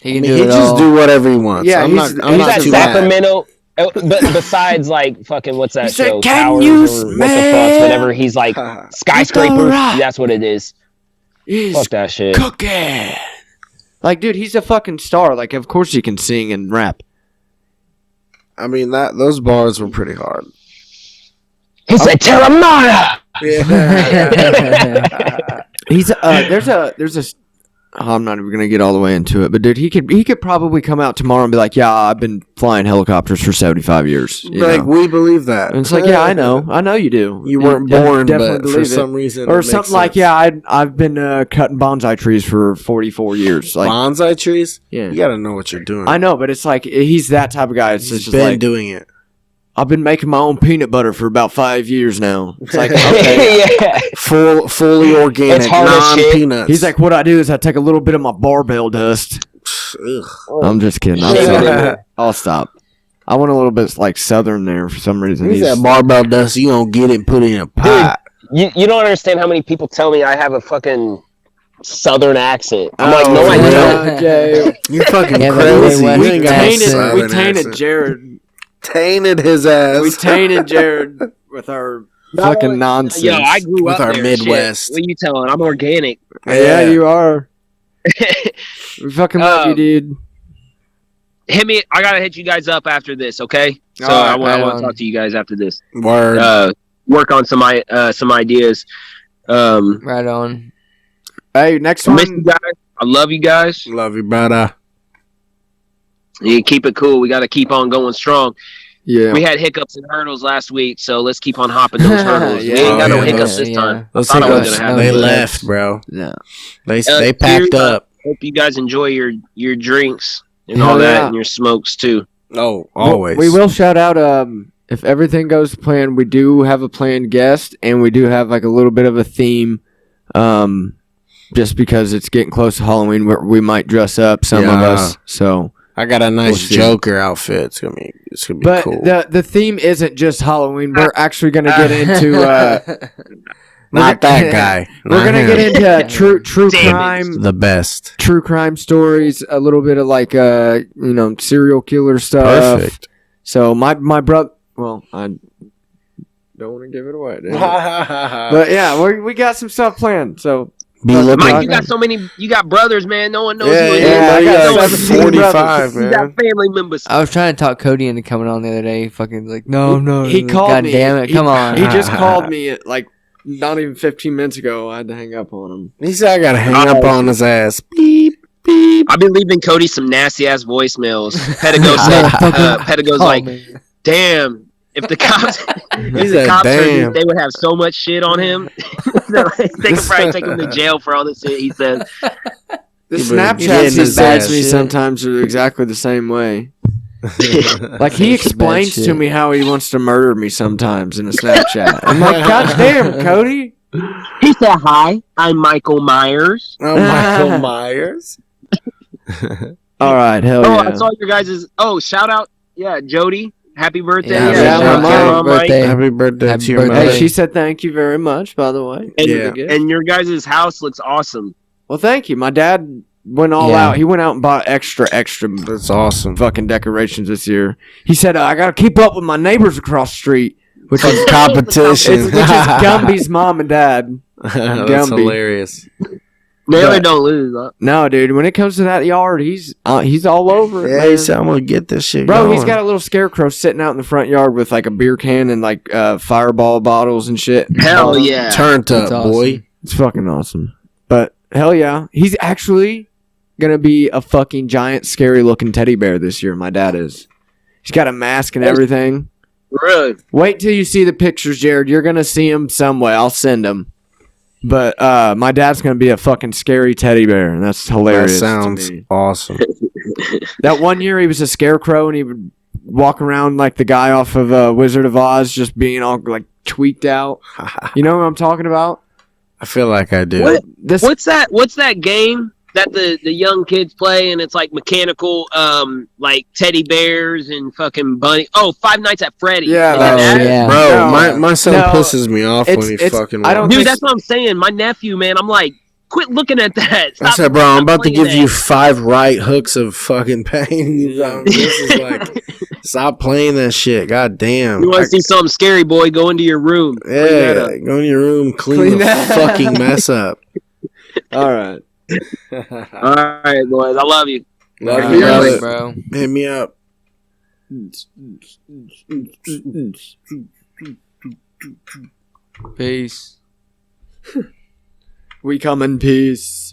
He can He do it just all. do whatever he wants. Yeah, I'm he's not He's not at too mad. Sacramento. But besides, like, fucking, what's that He said, show? "Can Towers you or what the fuck? smell Whenever he's like skyscrapers, rock that's what it is. he's Fuck that shit. cooking. Like, dude, he's a fucking star. Like, of course he can sing and rap. I mean, those bars were pretty hard. He said, Terramana! He's there's a. Oh, I'm not even gonna get all the way into it, but dude, he could probably come out tomorrow and be like, "Yeah, I've been flying helicopters for 75 years." You Like, know? we believe that. And it's like, yeah, I know you do. You weren't Yeah, born, definitely but for believe it. some reason, it or makes something like, sense. yeah, I've been cutting bonsai trees for 44 years. Like, bonsai trees. yeah, You gotta know what you're doing. I know, but it's like he's that type of guy. It's He's just been like, doing it. I've been making my own peanut butter for about 5 years now. It's like, okay. yeah. Fully organic, It's hard as shit. non-peanuts. He's like, what I do is I take a little bit of my barbell dust. Ugh. I'm just kidding. I'm Shave it in sorry. there. I'll stop. I want a little bit like southern there for some reason. He's that barbell dust. You gonna get it and put it in a pot. You don't understand how many people tell me I have a fucking Southern accent. I'm like, no, I don't. Jay. You fucking Yeah, but crazy. they You went ain't got no We Southern tainted accent. Jared. Tainted his ass. We tainted Jared with our fucking nonsense. Yo, I grew With up our there. Midwest. Shit. What are you telling? I'm organic. Yeah, you are. We fucking love you, dude. Hit me. I gotta hit you guys up after this, okay? So All right, I want right to talk to you guys after this. Word. Work on some ideas. Right on. Hey, next I miss you one. guys. I love you guys. Love you, brother. You keep it cool. We got to keep on going strong. Yeah. We had hiccups and hurdles last week, so let's keep on hopping those hurdles. Yeah. We ain't got no Yeah. hiccups this Yeah. time. Those I thought I was hiccups, gonna have they them. left, bro. Yeah. They packed cheers, up. Hope you guys enjoy your drinks and Hell all that yeah. and your smokes too. Oh, always. We will shout out. If everything goes to plan, we do have a planned guest, and we do have like a little bit of a theme. Just because it's getting close to Halloween, we might dress up some of us. So I got a nice see. Joker outfit. It's gonna be but cool. the theme isn't just Halloween. We're actually gonna get into Not that guy. We're gonna get into true Damn it. crime, the best. true crime stories, a little bit of like serial killer stuff. Perfect. So my brother, well, I don't want to give it away, dude. But yeah, we got some stuff planned. So Be looking. Mike, you got brothers, man. No one knows Yeah, you. yeah, I got like 17 45, You man. got family members. I was trying to talk Cody into coming on the other day. Fucking like, no. He called God me. damn it, come on. He just called me at like not even 15 minutes ago. I had to hang up on him. He said I gotta hang up on his ass. Beep, beep. I've been leaving Cody some nasty ass voicemails. Pedigo said, Pedigo's like, damn. If the cops, said, heard "Damn." this, they would have so much shit on him. They could probably take him to jail for all this shit he says. The He Snapchats getting he his sends ass me shit. sometimes are exactly the same way. Like he That's some explains bad to shit. me how he wants to murder me sometimes in a Snapchat. I'm like, God damn, Cody. He said, hi, I'm Michael Myers. Oh, Michael Myers. All right, hell Oh, yeah. I saw your guys' shout out. Yeah, Jody. Happy birthday. Yeah, yeah, shout my out to your mom. Mike. Birthday. Happy birthday Happy to your birthday. Hey, mother. she said thank you very much, by the way. And, Yeah. and your guys' house looks awesome. Well, thank you. My dad went all Yeah. out. He went out and bought extra That's awesome. fucking decorations this year. He said, I got to keep up with my neighbors across the street, which is Competition. which is Gumby's mom and dad. That's Gumby. hilarious. Naylor But- don't lose. Huh? No, dude. When it comes to that yard, he's all over it, Yeah, man. he said I'm gonna get this shit Bro, going. he's got a little scarecrow sitting out in the front yard with like a beer can and like Fireball bottles and shit. Hell yeah. turned up, That's awesome. boy. It's fucking awesome. But hell yeah, he's actually gonna be a fucking giant, scary looking teddy bear this year. My dad is. He's got a mask and everything. Really? Wait till you see the pictures, Jared. You're gonna see him some way. I'll send them. But my dad's gonna be a fucking scary teddy bear, and that's That hilarious. sounds to me. awesome. That one year he was a scarecrow, and he would walk around like the guy off of Wizard of Oz, just being all like tweaked out. You know what I'm talking about? I feel like I do. What? This What's that game that the young kids play and it's like mechanical like teddy bears and fucking bunny? Oh, Five Nights at Freddy's. Yeah, Is that- that? yeah. Bro, No. my son No. pisses me off when he It's- fucking I don't walks. Dude, think- that's what I'm saying. My nephew, man, I'm like, quit looking at that. I Stop, said, bro, I'm stop about to playing give you that. 5 right hooks of fucking pain. This is like, stop playing that shit. God damn. You want to see something scary, boy? Go into your room. Clean that Yeah, up. go in your room, clean Clean the that- fucking mess up. all right. All right, boys. I love you. Love All you, right, brother. bro. Hit me up. Peace. We come in peace.